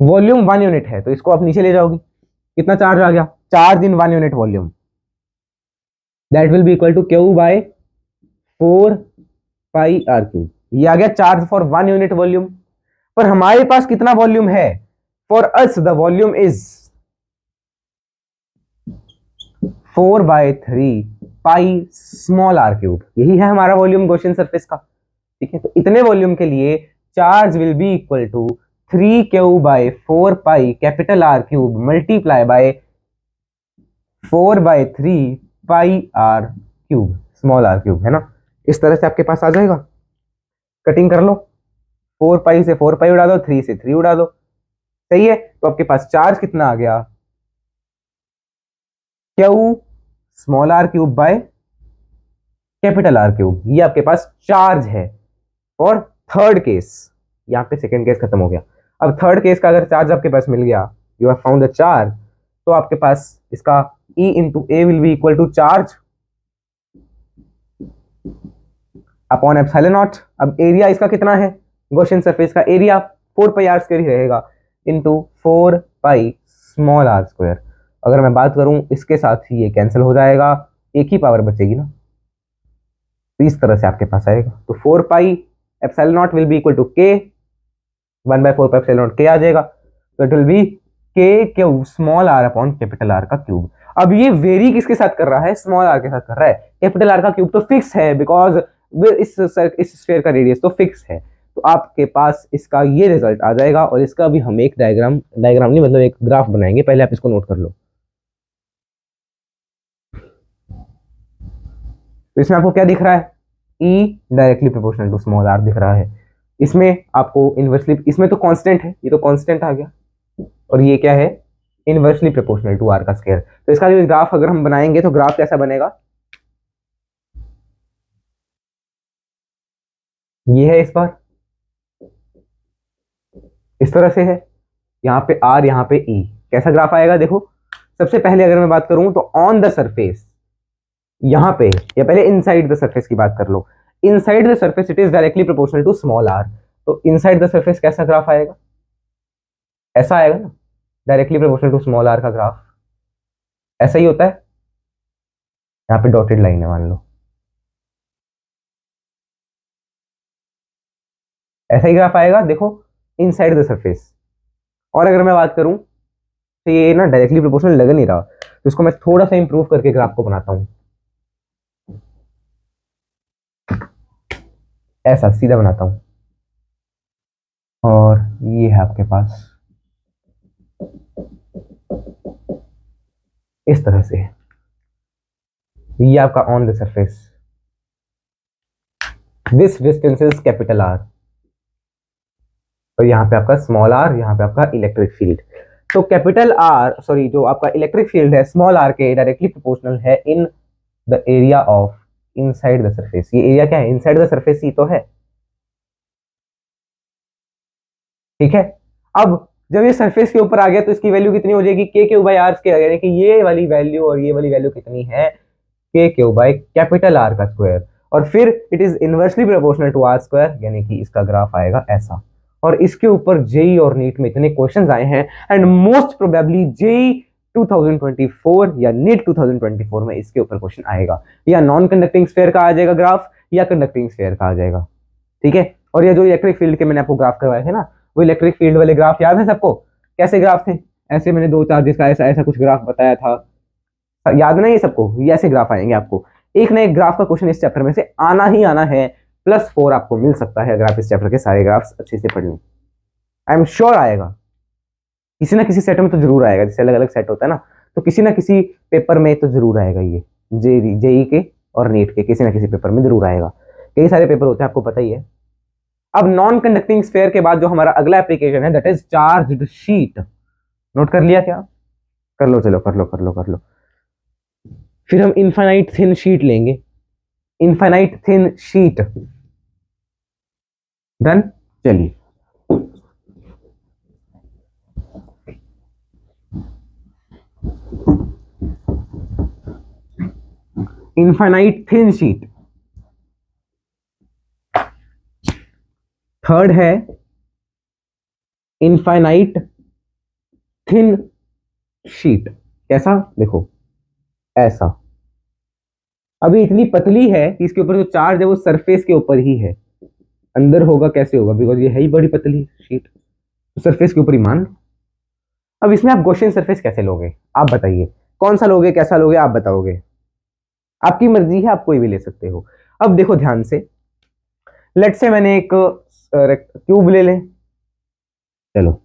volume 1 unit है, तो इसको आप नीचे ले जाओगी, कितना चार्ज आ गया, charge in 1 unit volume, that will be equal to Q by 4 pi R cube. ये आ गया चार्ज फॉर 1 यूनिट वॉल्यूम। पर हमारे पास कितना वॉल्यूम है, for us the volume is 4/3 pi small R cube, यही है हमारा वॉल्यूम गॉसियन सरफेस का, ठीक है। तो इतने वॉल्यूम के लिए charge will be equal to 3Q/4 pi capital R cube multiply by 4/3 pi R cube small R cube, है ना। इस तरह से आपके पास आ जाएगा, कटिंग कर लो, 4 पाई से 4 पाई उड़ा दो, 3 से 3 उड़ा दो, सही है। तो आपके पास चार्ज कितना आ गया, Q small R cube by capital R cube, ये आपके पास चार्ज है। और थर्ड केस, यहाँ पे सेकंड केस खत्म हो गया, अब थर्ड केस का अगर चार्ज आपके पास मिल गया, you have found the charge, तो आपके पास इसका E into A will be equal to charge upon epsilon naught. अब एरिया इसका कितना है, गॉसियन सरफेस का एरिया 4 पाई आर स्क्वायर ही रहेगा, into 4 pi small R square. अगर मैं बात करूं इसके साथ ही ये कैंसिल हो जाएगा, एक ही पावर बचेगी ना, तो इस तरह से आपके पास आएगा। तो 4 pi epsilon naught will be equal to के 1/4 k आ जाएगा, तो it will be k cube small r upon capital R का क्यूब। अब ये वेरी किसके साथ कर रहा है, स्मॉल r के साथ कर रहा है। कैपिटल R का क्यूब तो फिक्स है, बिकॉज इस स्फीयर का रेडियस तो फिक्स है, तो आपके पास इसका ये रिजल्ट आ जाएगा। और इसका भी हम एक डायग्राम नहीं मतलब एक ग्राफ बनाएंगे, पहले आप इसको नोट कर लो। तो इसमें आपको क्या दिख रहा है, E directly proportional to small r दिख रहा है। इसमें आपको इनवर्सली, इसमें तो कांस्टेंट है, ये तो कांस्टेंट आ गया, और ये क्या है, इनवर्सली प्रोपोर्शनल टू r का स्क्वायर। तो इसका जो ग्राफ अगर हम बनाएंगे तो ग्राफ कैसा बनेगा, ये है इस बार, इस तरह से है, यहाँ पे r यहाँ पे e, कैसा ग्राफ आएगा देखो। सबसे पहले अगर मैं बात करूं तो ऑन द सरफेस, यहाँ पे, या पहले इनसाइड द सरफेस की बात कर लो। Inside the surface it is directly proportional to small r, तो इनसाइड द सरफेस कैसा ग्राफ आएगा, ऐसा आएगा ना, directly proportional to small r का ग्राफ ऐसा ही होता है। यहाँ पे डॉटेड लाइन है मान लो, ऐसा ही ग्राफ आएगा देखो, इनसाइड द सरफेस। और अगर मैं बात करूं तो ये ना डायरेक्टली प्रोपोर्शनल लग नहीं रहा, तो इसको मैं थोड़ा सा इंप्रूव करके ग्राफ को बनाता हूं, ऐसा सीधा बनाता हूं, और ये है आपके पास इस तरह से, ये आपका on the surface, this distance is capital R, और यहाँ पे आपका स्मॉल r, यहाँ पे आपका इलेक्ट्रिक फील्ड। तो कैपिटल R, सॉरी, जो आपका इलेक्ट्रिक फील्ड है स्मॉल r के डायरेक्टली प्रोपोर्शनल है in the area of inside the surface. ये एरिया क्या है, इनसाइड द सरफेस ही तो है, ठीक है। अब जब ये सरफेस के ऊपर आ गया तो इसकी वैल्यू कितनी हो जाएगी, k cube by r square, यानी कि ये वाली वैल्यू और ये वाली वैल्यू कितनी है, k cube by capital R का स्क्वायर, और फिर it is inversely proportional to r square, यानी कि इसका ग्राफ आएगा ऐसा। और इसके ऊपर जेई और नीट में इतने क्वेश्चंस आए हैं, एंड मोस्ट प्रोबेबली जेई 2024 या नीट 2024 में इसके ऊपर क्वेश्चन आएगा, या नॉन कंडक्टिंग स्फीयर का आ जाएगा ग्राफ, या कंडक्टिंग स्फीयर का आ जाएगा, ठीक है। और ये जो इलेक्ट्रिक फील्ड के मैंने आपको ग्राफ करवाए थे ना, वो इलेक्ट्रिक फील्ड वाले ग्राफ याद है सबको, कैसे ग्राफ थे, ऐसे मैंने दो चार्जेस का ऐसा ऐसा कुछ ग्राफ बताया था, याद नहीं है सबको, ये ऐसे ग्राफ आएंगे आपको। एक ना एक ग्राफ का क्वेश्चन इस चैप्टर में से आना ही आना है, +4 आपको मिल सकता है अगर आप इस चैप्टर के सारे ग्राफ्स अच्छे से पढ़ लें, आई एम श्योर आएगा, किसी ना किसी सेट में तो जरूर आएगा, जैसे अलग अलग सेट होता है ना, तो किसी ना किसी पेपर में तो जरूर आएगा ये, जेई के और नीट के किसी ना किसी पेपर में जरूर आएगा, कई सारे पेपर होते हैं आपको पता ही है। अब नॉन कंडक्टिंग स्फीयर के बाद जो हमारा अगला एप्लीकेशन है that is charged sheet, note कर लिया क्या, कर लो, चलो कर लो कर लो कर लो। फिर हम इनफाइनाइट थिन शीट लेंगे, इनफाइनाइट थिन शीट, डन। चलिए इनफाइनाइट थिन शीट, थर्ड है इनफाइनाइट थिन शीट, कैसा देखो ऐसा। अभी इतनी पतली है कि इसके ऊपर जो चार्ज है वो सरफेस के ऊपर ही है, अंदर होगा कैसे होगा, बिकॉज ये है ही बड़ी पतली शीट, तो सरफेस के ऊपर ही मान लो। अब इसमें आप गॉसियन सरफेस कैसे लोगे, आप बताइए, कौन सा लोगे, कैसा लोगे, आप बताओगे, आपकी मर्जी है, आप कोई भी ले सकते हो। अब देखो ध्यान से, लेट से मैंने एक क्यूब ले लें, चलो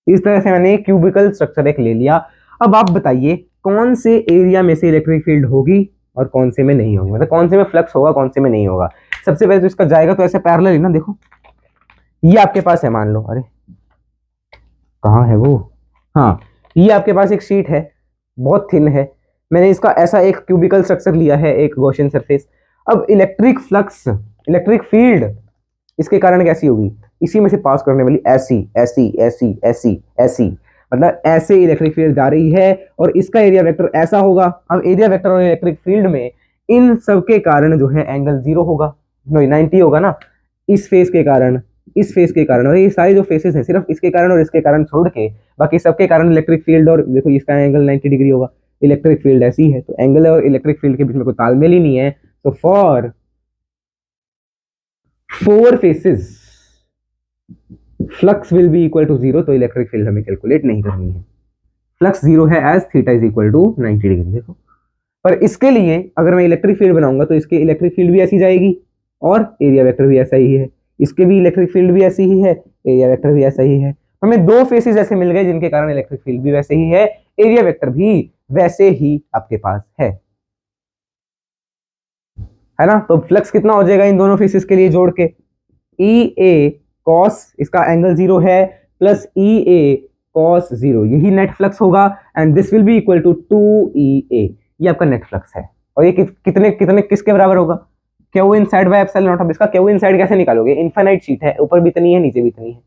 इस तरह से मैंने क्यूबिकल स्ट्रक्चर एक ले लिया। अब आप बताइए कौन से एरिया में से इलेक्ट्रिक फील्ड होगी और कौन से में नहीं होगी, मतलब कौन से में फ्लक्स होगा कौन से में नहीं होगा। सबसे पहले तो इसका जाएगा तो ऐसे पैरेलल ही ना, देखो ये आपके पास है, मान लो, अरे कहाँ है वो, हाँ ये आपके पास एक शीट है, बहुत थिन है, मैंने इसका ऐसा एक क्यूबिकल स्ट्रक्चर लिया है, एक गॉसियन सरफेस। अब इलेक्ट्रिक फ्लक्स, इलेक्ट्रिक फील्ड इसके कारण कैसी होगी, इसी में से पास करने वाली ऐसी ऐसी ऐसी ऐसी ऐसी, मतलब ऐसे इलेक्ट्रिक फील्ड जा रही है, और इसका एरिया वेक्टर ऐसा होगा। अब एरिया वेक्टर और इलेक्ट्रिक फील्ड में इन सब के कारण जो है एंगल 0 होगा, 90 होगा ना, इस फेस के कारण, इस फेस के कारण, और ये सारे जो फेसेस हैं सिर्फ इसके कारण और इसके कारण छोड़ के बाकी सबके कारण इलेक्ट्रिक फील्ड, और देखो इसका एंगल 90 डिग्री होगा, इलेक्ट्रिक फील्ड ऐसी है, तो एंगल और इलेक्ट्रिक फील्ड के बीच में कोई तालमेल ही नहीं है। तो for 4 faces flux will be equal to 0, तो इलेक्ट्रिक फील्ड हमें कैलकुलेट नहीं करनी है। फ्लक्स 0 है as theta is equal to 90 degree. देखो, पर इसके लिए अगर मैं इलेक्ट्रिक फील्ड बनाऊंगा तो इसके इलेक्ट्रिक फील्ड भी ऐसी जाएगी और एरिया वेक्टर भी ऐसा ही है, इसके भी इलेक्ट्रिक फील्ड भी ऐसी ही है, एरिया वेक्टर भी ऐसा ही है। हमें दो फेसेस ऐसे मिल गए जिनके कारण इलेक्ट्रिक फील्ड भी वैसे ही है, एरिया वेक्टर भी वैसे ही आपके पास है ना। तो फ्लक्स कितना हो जाएगा इन दोनों फेसेस के लिए जोड़ के, ई ए कॉस, इसका एंगल 0 है, प्लस ई ए कॉस 0, यही नेट फ्लक्स होगा, and this will be equal to 2EA, ये आपका नेट फ्लक्स है। और ये कितने कितने किसके बराबर होगा, Q inside by epsilon naught. अब इसका क्यू इनसाइड कैसे निकालोगे, इनफाइनाइट शीट है, ऊपर भी इतनी है नीचे भी इतनी है,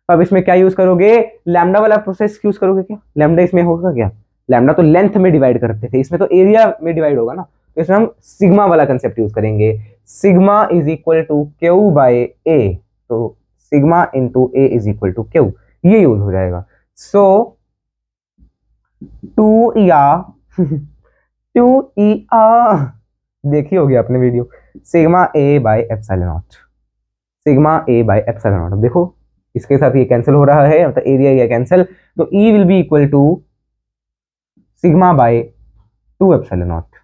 अब इसमें क्या यूज करोगे, लैम्डा वाला प्रोसेस यूज करोगे क्या, लैम्डा इसमें होगा क्या, लैम्डा तो लेंथ में डिवाइड करते थे, इसमें तो एरिया में डिवाइड होगा ना, तो इसमें हम सिग्मा वाला कंसेप्ट यूज करेंगे, sigma is equal to Q by A, तो sigma into A is equal to Q, ये यूज हो जाएगा। सो 2 देखी होगी आपने video, sigma A by epsilon naught, sigma A by epsilon naught. अब देखो इसके साथ ये कैंसिल हो रहा है, मतलब एरिया ये कैंसिल, तो E will be equal to sigma by 2 epsilon naught.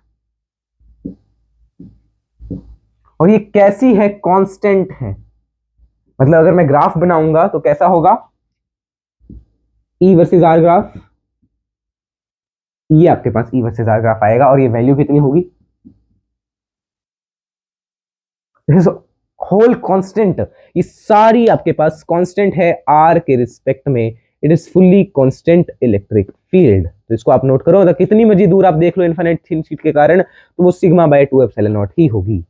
और ये कैसी है, कांस्टेंट है, मतलब अगर मैं ग्राफ बनाऊंगा तो कैसा होगा, ई वर्सेस आर ग्राफ, ये आपके पास ई वर्सेस आर ग्राफ आएगा, और ये वैल्यू कितनी होगी, होल कांस्टेंट, ये सारी आपके पास कांस्टेंट है आर के रिस्पेक्ट में, it is fully constant electric field. तो इसको आप नोट करो, मतलब कितनी मर्जी दूर आप देख लो इनफाइनाइट थिन शीट के कारण, तो वो सिग्मा बाय 2 एप्सिलॉन नॉट ही होगी,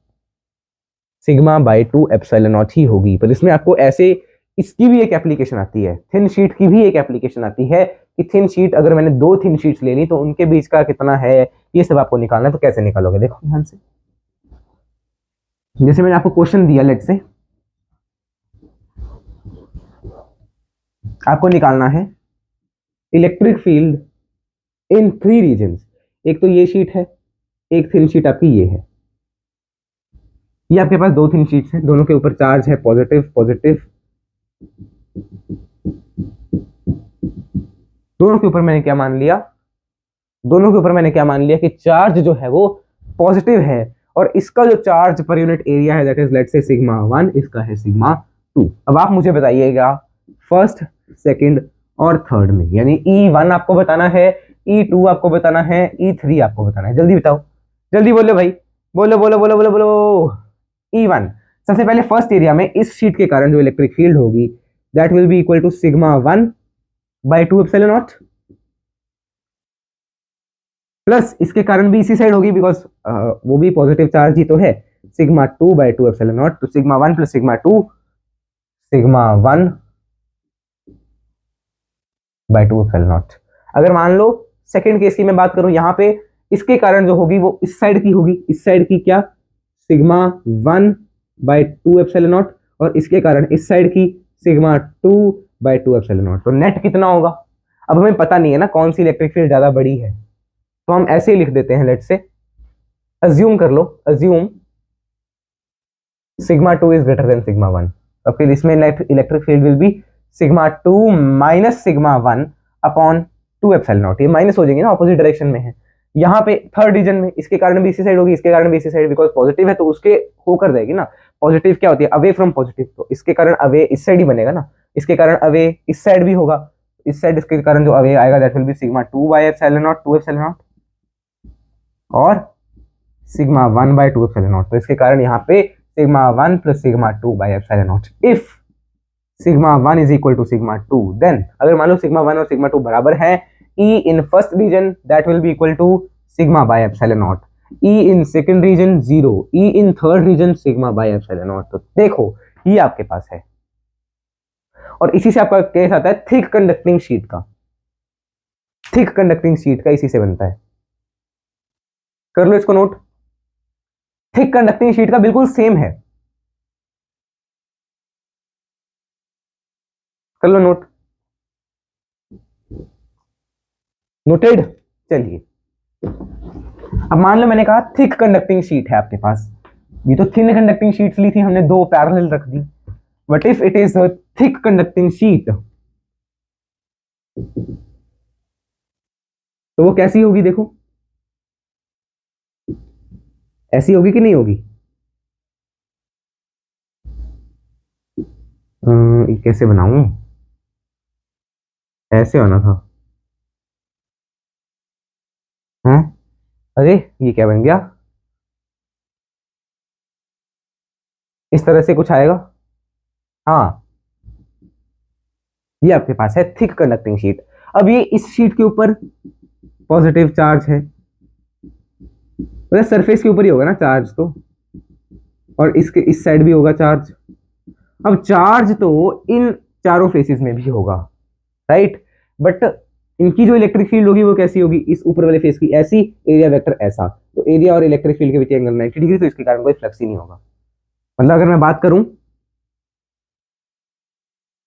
सिग्मा बाय 2 एप्सिलॉन नॉट ही होगी। पर इसमें आपको ऐसे, इसकी भी एक एप्लीकेशन आती है, थिन शीट की भी एक एप्लीकेशन आती है कि थिन शीट, अगर मैंने 2 थिन शीट्स ले ली तो उनके बीच का कितना है, ये सब आपको निकालना है। तो कैसे निकालोगे, देखो ध्यान से, जैसे मैंने आपको क्वेश्चन दिया, लेट से आपको निकालना है इलेक्ट्रिक फील्ड इन 3 रीजन्स, एक तो ये शीट है, एक थिन शीट आपकी ये है, ये आपके पास 2 थिन शीट्स हैं, दोनों के ऊपर चार्ज है पॉजिटिव पॉजिटिव, दोनों के ऊपर मैंने क्या मान लिया, दोनों के ऊपर मैंने क्या मान लिया कि चार्ज जो है वो पॉजिटिव है, और इसका जो चार्ज पर यूनिट एरिया है that is let's say sigma 1, इसका है सिग्मा 2। अब आप मुझे बताइएगा फर्स्ट, सेकंड और थर्ड में, यानी E1 आपको बताना है, E2 आपको बताना है, E3 आपको बताना है, जल्दी बताओ, जल्दी बोलो भाई, बोलो बोलो बोलो बोलो बोलो। E1 सबसे पहले फर्स्ट एरिया में इस शीट के कारण जो इलेक्ट्रिक फील्ड होगी that will be equal to sigma 1 by 2 epsilon naught, plus इसके कारण भी इसी साइड होगी बिकॉज वो भी पॉजिटिव चार्ज ही तो है, सिग्मा 2 बाय 2 एप्सिलॉन नॉट, तो sigma 1 plus sigma 2, sigma 1 by 2 epsilon naught. अगर मान लो सेकंड केस की मैं बात करूं, यहां पे इसके कारण जो होगी वो इस साइड की होगी, इस साइड की क्या, सिग्मा 1 बाय 2 एप्सिलॉन नॉट, और इसके कारण इस साइड की सिग्मा 2 बाय 2 एप्सिलॉन नॉट। तो नेट कितना होगा, अब हमें पता नहीं है ना कौन सी इलेक्ट्रिक फील्ड ज्यादा बड़ी है, तो हम ऐसे ही लिख देते हैं, लेट से अज्यूम कर लो, assume sigma 2 is greater than sigma 1, और फिर इसमें electric field will be sigma 2 minus sigma 1 upon 2 epsilon naught, ये माइनस हो जाएंगे ना, ऑपोजिट डायरेक्शन में है। यहाँ पे थर्ड रीजन में इसके कारण भी इसी साइड होगी, इसके कारण भी इसी साइड, बिकॉज पॉजिटिव है तो उसके होकर जाएगी ना, पॉजिटिव क्या होती है, अवे फ्रॉम पॉजिटिव, तो इसके कारण अवे इस साइड ही बनेगा ना, इसके कारण अवे इस साइड भी होगा, इस साइड इसके कारण जो अवे आएगा that will be sigma 2 by epsilon naught 2 epsilon naught, और सिग्मा 1 बाय 2 एप्सिलॉन नॉट, तो इसके कारण यहाँ पे sigma 1 plus sigma 2 by epsilon naught. If sigma 1 is equal to sigma 2, then अगर मान लो सिग्मा 1 और सिग्मा 2 बराबर है, E in first region that will be equal to sigma by epsilon naught, E in second region 0, E in third region sigma by epsilon naught। तो देखो ये आपके पास है, और इसी से आपका केस आता है थिक कंडक्टिंग शीट का, थिक कंडक्टिंग शीट का इसी से बनता है, कर लो इसको नोट। थिक कंडक्टिंग शीट का बिल्कुल सेम है। कर लो नोट, नोटेड। चलिए, अब मान लो मैंने कहा थिक कंडक्टिंग शीट है आपके पास, ये तो थिन कंडक्टिंग शीट्स ली थी हमने, दो पैरेलल रख दी। But if it is thick conducting sheet तो वो कैसी होगी देखो, ऐसी होगी कि नहीं होगी? ये कैसे बनाऊं, ऐसे होना था। हैं? अरे ये क्या बन गया, इस तरह से कुछ आएगा। हाँ, ये आपके पास है थिक कंडक्टिंग शीट। अब ये इस शीट के ऊपर पॉजिटिव चार्ज है, मतलब सरफेस के ऊपर ही होगा ना चार्ज तो, और इसके इस साइड भी होगा चार्ज। अब चार्ज तो इन चारों फेसेस में भी होगा, राइट। बट इनकी जो इलेक्ट्रिक फील्ड होगी वो कैसी होगी, इस ऊपर वाले फेस की ऐसी, एरिया वेक्टर ऐसा, तो एरिया और इलेक्ट्रिक फील्ड के बीच एंगल 90 डिग्री, तो इसके कारण कोई फ्लक्स ही नहीं होगा। मतलब अगर मैं बात करूं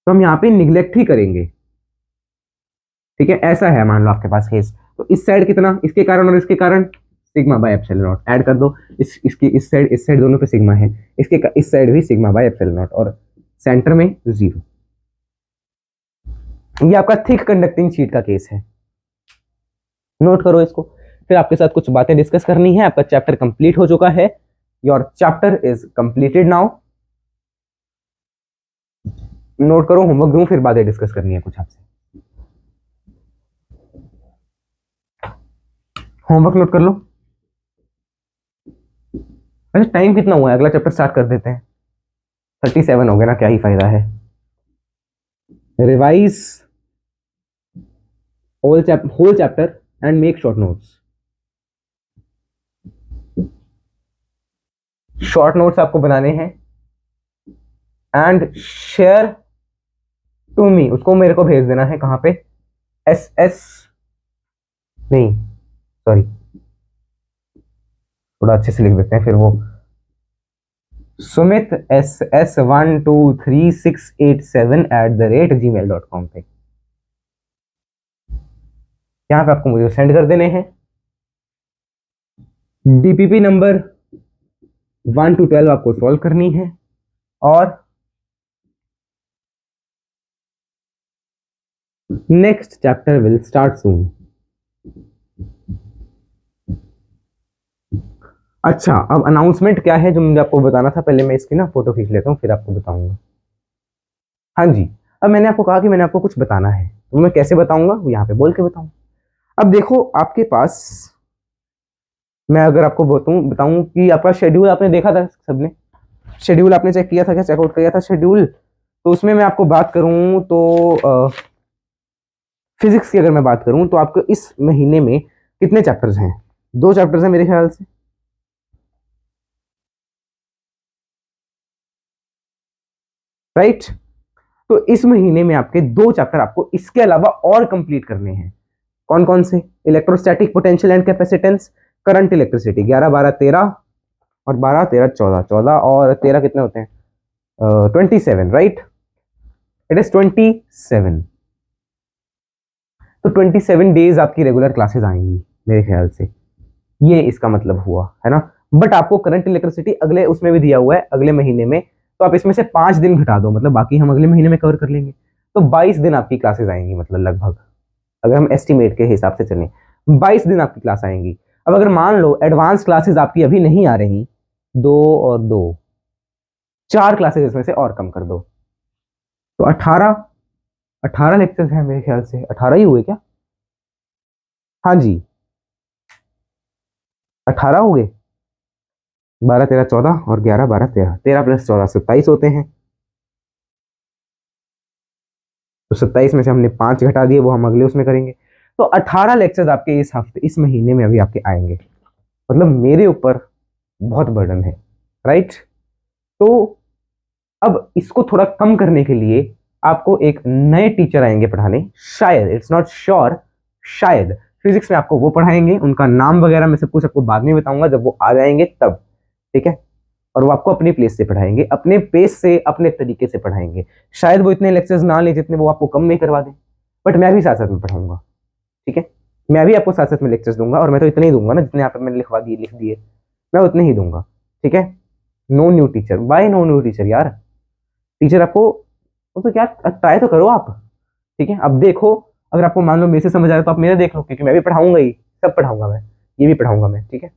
तो हम यहाँ पे निग्लेक्ट ही करेंगे, ठीक है। ऐसा है मान लो आपके पास फेस, तो इस साइड कितना, इसके कारण और इसके कारण sigma bye epsilon not add कर दो। इसकी इस साइड दोनों पे सिग्मा है, इसके इस साइड भी सिग्मा बाय एप्सिलॉन नॉट, और सेंटर में 0। ये आपका थिक कंडक्टिंग शीट का केस है, नोट करो इसको। फिर आपके साथ कुछ बातें डिस्कस करनी है। आपका चैप्टर कंप्लीट हो चुका है, your chapter is completed now. Note करो, होमवर्क दूं फिर बातें डिस्कस करनी है कुछ आपसे। होमवर्क नोट कर लो। अच्छा टाइम कितना हुआ है, अगला चैप्टर स्टार्ट कर देते हैं। 37 हो गया ना, क्या ही फायदा है। Revise whole chapter and make short notes. Short notes आपको बनाने हैं एंड शेयर टू मी, उसको मेरे को भेज देना है। कहां पे? एस एस नहीं, सॉरी, थोड़ा अच्छे से लिख देते हैं फिर वो, सुमित SS12367@gmail.com पे, यहाँ पे आपको मुझे सेंड कर देने हैं। डीपीपी नंबर 1 to 12 आपको सॉल्व करनी है, और नेक्स्ट चैप्टर विल स्टार्ट सून। अच्छा, अब अनाउंसमेंट क्या है जो मुझे आपको बताना था, पहले मैं इसकी ना फोटो खींच लेता हूँ फिर आपको बताऊंगा। हाँ जी, अब मैंने आपको कहा कि मैंने आपको कुछ बताना है, तो मैं कैसे बताऊंगा, वो यहाँ पे बोल के बताऊँ। अब देखो आपके पास, मैं अगर आपको बताऊं कि आपका शेड्यूल आपने देखा था सबने, शेड्यूल आपने चेक किया था क्या, चेकआउट किया था शेड्यूल? तो उसमें मैं आपको बात करूं तो फिजिक्स की अगर मैं बात करूं तो आपको इस महीने में कितने चैप्टर्स हैं? 2 चैप्टर्स हैं मेरे ख्याल से, राइट। तो इस महीने में आपके 2 चैप्टर आपको इसके अलावा और कंप्लीट करने हैं। कौन कौन से? Electrostatic potential and capacitance, current electricity, 11 12 13, और 12 13 14, 14 और 13 कितने होते हैं? 27, राइट। It is 27। तो 27 डेज आपकी रेगुलर क्लासेस आएंगी मेरे ख्याल से, ये इसका मतलब हुआ है ना। बट आपको करंट इलेक्ट्रिसिटी अगले उसमें भी दिया हुआ है अगले महीने में, तो आप इसमें से 5 दिन घटा दो, मतलब बाकी हम अगले महीने में कवर कर लेंगे। तो 22 दिन आपकी क्लासेस आएंगी, मतलब लगभग, अगर हम एस्टिमेट के हिसाब से चलें 22 दिन आपकी क्लास आएंगी। अब अगर मान लो एडवांस क्लासेस आपकी अभी नहीं आ रही, 2 और 2, 4 क्लासेस इसमें से और कम कर दो, तो 18 लेक्चर्स हैं मेरे ख्याल से, 18 ही हुए क्या? हाँ जी, 18 हो गए। 12 13 14 और 11 12 13, 13 + 14 27 होते हैं। तो 27 में से हमने 5 घटा दिए, वो हम अगले उसमें करेंगे। तो 18 लेक्चर्स आपके इस हफ्ते, इस महीने में अभी आपके आएंगे। मतलब मेरे ऊपर बहुत बर्डन है, राइट। तो अब इसको थोड़ा कम करने के लिए आपको एक नए टीचर आएंगे पढ़ाने, शायद, इट्स नॉट श्योर, शायद फिजिक्स में आपको वो पढ़ाएंगे। उनका नाम वगैरह मैं सब कुछ आपको बाद में बताऊंगा, जब वो आ जाएंगे तब, ठीक है, और वो आपको अपने प्लेस से पढ़ाएंगे, अपने पेस से, अपने तरीके से पढ़ाएंगे। शायद वो इतने लेक्चर्स ना लें जितने वो आपको कम में करवा दें, बट मैं भी साथ साथ में पढ़ाऊंगा। ठीक है, मैं भी आपको साथ साथ में लेक्चर्स दूंगा, और मैं तो इतने ही दूंगा ना जितने यहाँ पे मैंने लिख दिए, मैं उतने ही दूंगा। ठीक है, no new teacher, bye no new teacher यार। टीचर आपको तो क्या, ट्राई तो करो आप। ठीक है, अब देखो, अगर आपको मान लो मेरे से समझ आ रहा है तो आप मेरे देख लो, क्योंकि मैं भी पढ़ाऊंगा ही, सब पढ़ाऊंगा मैं, ये भी पढ़ाऊंगा मैं। ठीक है,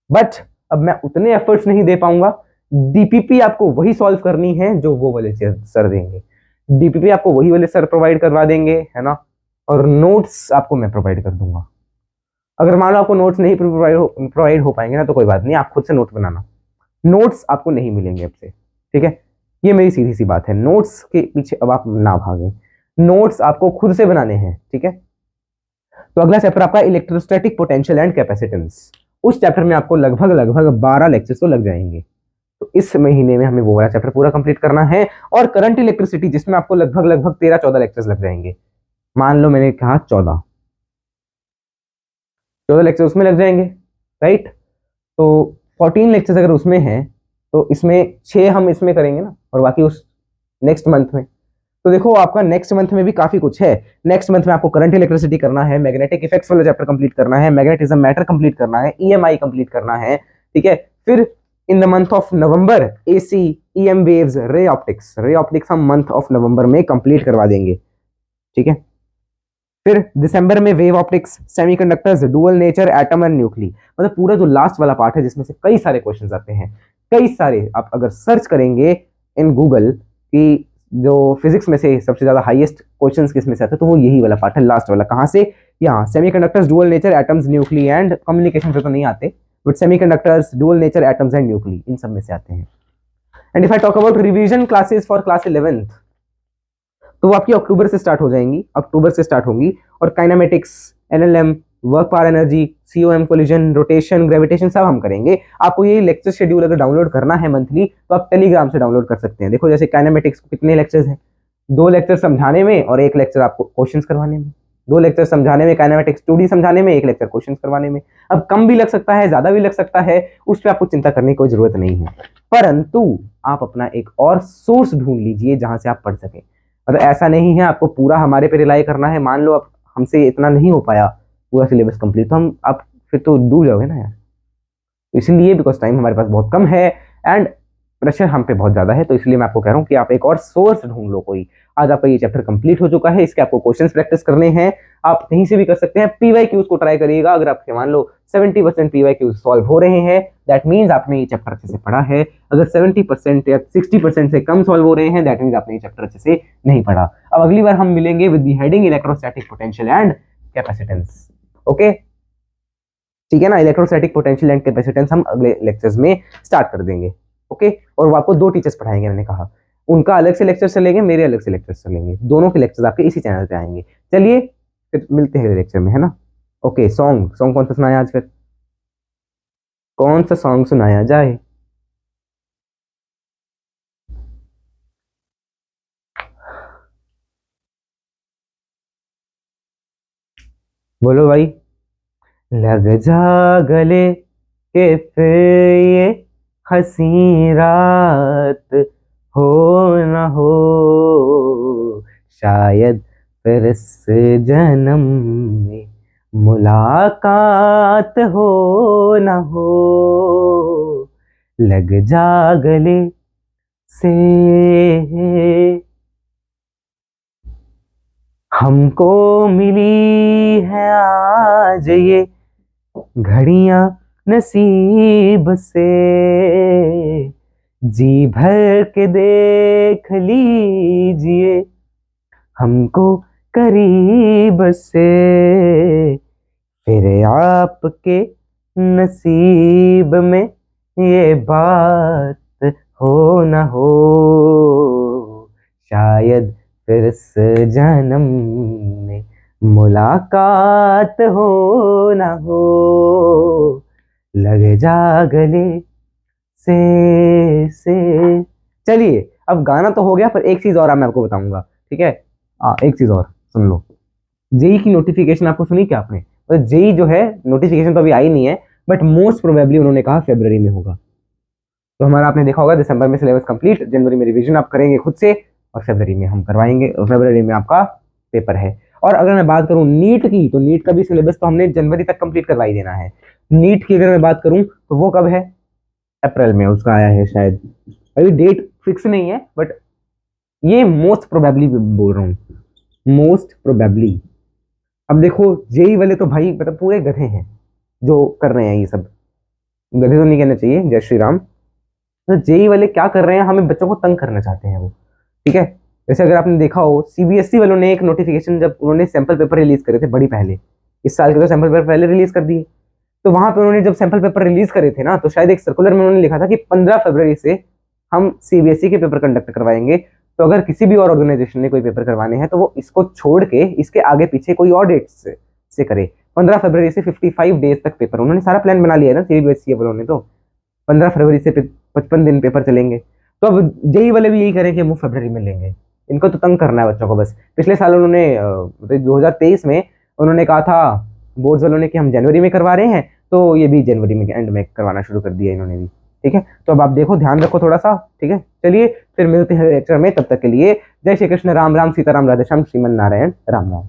बट अब मैं उतने एफर्ट्स नहीं दे पाऊंगा। डीपीपी आपको वही सॉल्व करनी है जो वो वाले सर देंगे, डीपीपी आपको वही वाले सर प्रोवाइड करवा देंगे, है ना, और नोट्स आपको मैं प्रोवाइड कर दूंगा। अगर मान लो आपको नोट्स नहीं प्रोवाइड हो पाएंगे ना, तो कोई बात नहीं, आप खुद से नोट्स बनाना, नोट्स आपको नहीं मिलेंगे अब से। ठीक है, ये मेरी सीधी सी बात है, नोट्स के पीछे अब आप ना भागें, नोट्स आपको खुद से बनाने हैं। ठीक है, तो अगला चैप्टर आपका इलेक्ट्रोस्टैटिक पोटेंशियल एंड कैपेसिटेंस। उस चैप्टर में आपको लगभग लगभग 12 लेक्चर्स तो लग जाएंगे, तो इस महीने में हमें वो वाला चैप्टर पूरा कंप्लीट करना है। और करंट इलेक्ट्रिसिटी, जिसमें आपको लगभग लगभग 13-14 लेक्चर्स लग जाएंगे। मान लो मैंने कहा 14 लेक्चर उसमें लग जाएंगे, राइट। तो 14 लेक्चर्स अगर उसमें हैं, तो इसमें 6 हम इसमें करेंगे ना, और बाकी उस नेक्स्ट मंथ में। तो देखो आपका नेक्स्ट मंथ में भी काफी कुछ है। नेक्स्ट मंथ में आपको करंट इलेक्ट्रिसिटी करना है, मैग्नेटिक इफेक्ट्स वाला चैप्टर कंप्लीट करना है, मैग्नेटिज्म मैटर कंप्लीट करना है, ईएमआई कंप्लीट करना है। ठीक है, फिर in the month of November AC, EM waves, ray optics हम मंथ ऑफ नवंबर में कंप्लीट करवा देंगे। ठीक है, फिर दिसंबर में wave optics, semiconductors, dual nature, atom and nuclei, मतलब पूरा जो लास्ट वाला पार्ट है जिसमें से कई सारे क्वेश्चंस आते हैं, कई सारे। आप अगर सर्च करेंगे इन गूगल कि जो फिजिक्स में से सबसे ज्यादा हाईएस्ट क्वेश्चंस किस में से आते हैं, तो वो यही वाला पार्ट है, लास्ट वाला। कहाँ से? यहाँ, semiconductors, dual nature, atoms, nuclei and communication से तो नहीं आते, but semiconductors, dual nature, atoms and nuclei, इन सब में से आते हैं। And if I talk about revision classes for class 11th, तो वो आपकी अक्टूबर से स्टार्ट हो जाएंगी, अक्टूबर से स्टार्ट होंगी। और kinematics, NLM, work power energy, COM, collision, rotation, gravitation, सब हम करेंगे। आपको ये लेक्चर शेड्यूल अगर डाउनलोड करना है मंथली, तो आप टेलीग्राम से डाउनलोड कर सकते हैं। देखो, जैसे काइनेमेटिक्स को कितने लेक्चर्स हैं, 2 लेक्चर समझाने में और 1 लेक्चर आपको क्वेश्चंस करवाने में। 2 लेक्चर समझाने में, काइनेमेटिक्स 2D समझाने में, 1 लेक्चर क्वेश्चंस करवाने में। अब कम भी लग सकता है, ज्यादा भी लग सकता है, उस पर आपको चिंता करने की कोई जरूरत नहीं है, परंतु आप अपना एक और सोर्स ढूंढ लीजिए जहां से आप पढ़ सकें। मतलब ऐसा नहीं है आपको पूरा हमारे पे रिलाई करना है। मान लो अब हमसे इतना नहीं हो पाया पूरा सिलेबस कंप्लीट, तो हम आप फिर तो डूब जाओगे ना यार। इसलिए बिकॉज टाइम हमारे पास बहुत कम है एंड प्रेशर हम पे बहुत ज्यादा है, तो इसलिए मैं आपको कह रहा हूँ कि आप एक और सोर्स ढूंढ लो कोई। आज आपका ये चैप्टर कंप्लीट हो चुका है, इसके आपको क्वेश्चंस प्रैक्टिस करने हैं, आप कहीं से भी कर सकते हैं। पीवाईक्यूज को ट्राई करिएगा। अगर आपके मान लो 70% पीवाईक्यूज सॉल्व हो रहे हैं, दैट मीन्स आपने ये चैप्टर अच्छे से पढ़ा है। अगर 70% या 60% से कम सॉल्व हो रहे हैं, दैट मीन्स आपने ये चैप्टर अच्छे से नहीं पढ़ा। अब अगली बार हम मिलेंगे with the heading electrostatic potential and capacitance. Okay, ठीक है ना, इलेक्ट्रोस्टैटिक पोटेंशियल एंड कैपेसिटेंस हम अगले लेक्चर्स में स्टार्ट कर देंगे। ओके, और वो आपको 2 टीचर्स पढ़ाएंगे, मैंने कहा उनका अलग से लेक्चर चलेंगे, मेरे अलग से लेक्चर चलेंगे, दोनों के लेक्चर्स आपके इसी चैनल पे आएंगे। चलिए फिर मिलते हैं लेक्चर में, है ना। ओके, सॉन्ग कौन सा सुनाया आज, फिर कौन सा सॉन्ग सुनाया जाए? बोलो भाई। लग जा गले के फिर ये हंसी रात हो न हो, शायद फिर इस जन्म में मुलाकात हो न हो। लग जा गले से, हमको मिली है आज ये घड़ियां नसीब से, जी भर के देख लीजिए हमको करीब से, फिर आपके नसीब में ये बात हो न हो, शायद फिर इस जन्म में मुलाकात हो न हो। लग जा गले से। चलिए, अब गाना तो हो गया, पर एक चीज और मैं आपको बताऊंगा, ठीक है। एक चीज और सुन लो। जेई की नोटिफिकेशन आपको सुनी क्या आपने? तो जेई जो है, नोटिफिकेशन तो अभी आई नहीं है, बट मोस्ट प्रोबेबली उन्होंने कहा फरवरी में होगा। तो हमारा आपने देखा होगा दिसंबर में सिलेबस कंप्लीट, जनवरी में रिवीजन आप करेंगे खुद से, और फरवरी में हम करवाएंगे, और फरवरी में आपका पेपर है। और अगर मैं बात करूं नीट की, तो नीट का भी सिलेबस तो हमने जनवरी तक कंप्लीट करवा ही देना है। नीट की अगर मैं बात करूं तो वो कब है, अप्रैल में उसका आया है शायद, अभी डेट फिक्स नहीं है, बट ये मोस्ट प्रोबेबली बोल रहा हूँ, मोस्ट प्रोबेबली। अब देखो जेई वाले तो भाई मतलब पूरे गधे हैं जो कर रहे हैं ये सब, गधे तो नहीं कहना चाहिए, जय श्री राम। तो जेई वाले क्या कर रहे हैं, हमें बच्चों को तंग करना चाहते हैं वो, ठीक है। जैसे अगर आपने देखा हो सीबीएसई वालों ने एक नोटिफिकेशन, जब उन्होंने सैंपल पेपर रिलीज करे थे बड़ी पहले, इस साल के तो सैंपल पेपर पहले रिलीज कर दिए, तो वहां पे उन्होंने जब सैंपल पेपर रिलीज करे थे ना, तो शायद एक सर्कुलर में उन्होंने लिखा था कि 15 फरवरी से हम सीबीएसई के पेपर कंडक्ट करवाएंगे। तो अगर किसी भी और ऑर्गेनाइजेशन ने कोई पेपर करवाने हैं तो वो इसको छोड़ के इसके आगे पीछे कोई और डेट से करे। 15 फरवरी से 55 डेज तक पेपर, उन्होंने सारा प्लान बना लिया है ना सीबीएसई वालों ने, तो 15 फरवरी से 55 दिन पेपर चलेंगे। तो अब जेई वाले भी यही करें कि हम फरवरी में लेंगे, इनको तो तंग करना है बच्चों को बस। पिछले साल उन्होंने 2023 में उन्होंने कहा था बोर्ड्स वालों ने कि हम जनवरी में करवा रहे हैं, तो ये भी जनवरी में एंड में करवाना शुरू कर दिया इन्होंने भी, ठीक है। तो अब आप देखो, ध्यान रखो थोड़ा सा, ठीक है। चलिए फिर मिलते हैं लेक्चर में, तब तक के लिए जय श्री कृष्ण, राम राम, सीताराम, राधेश्याम, श्रीमन नारायण, राम राम।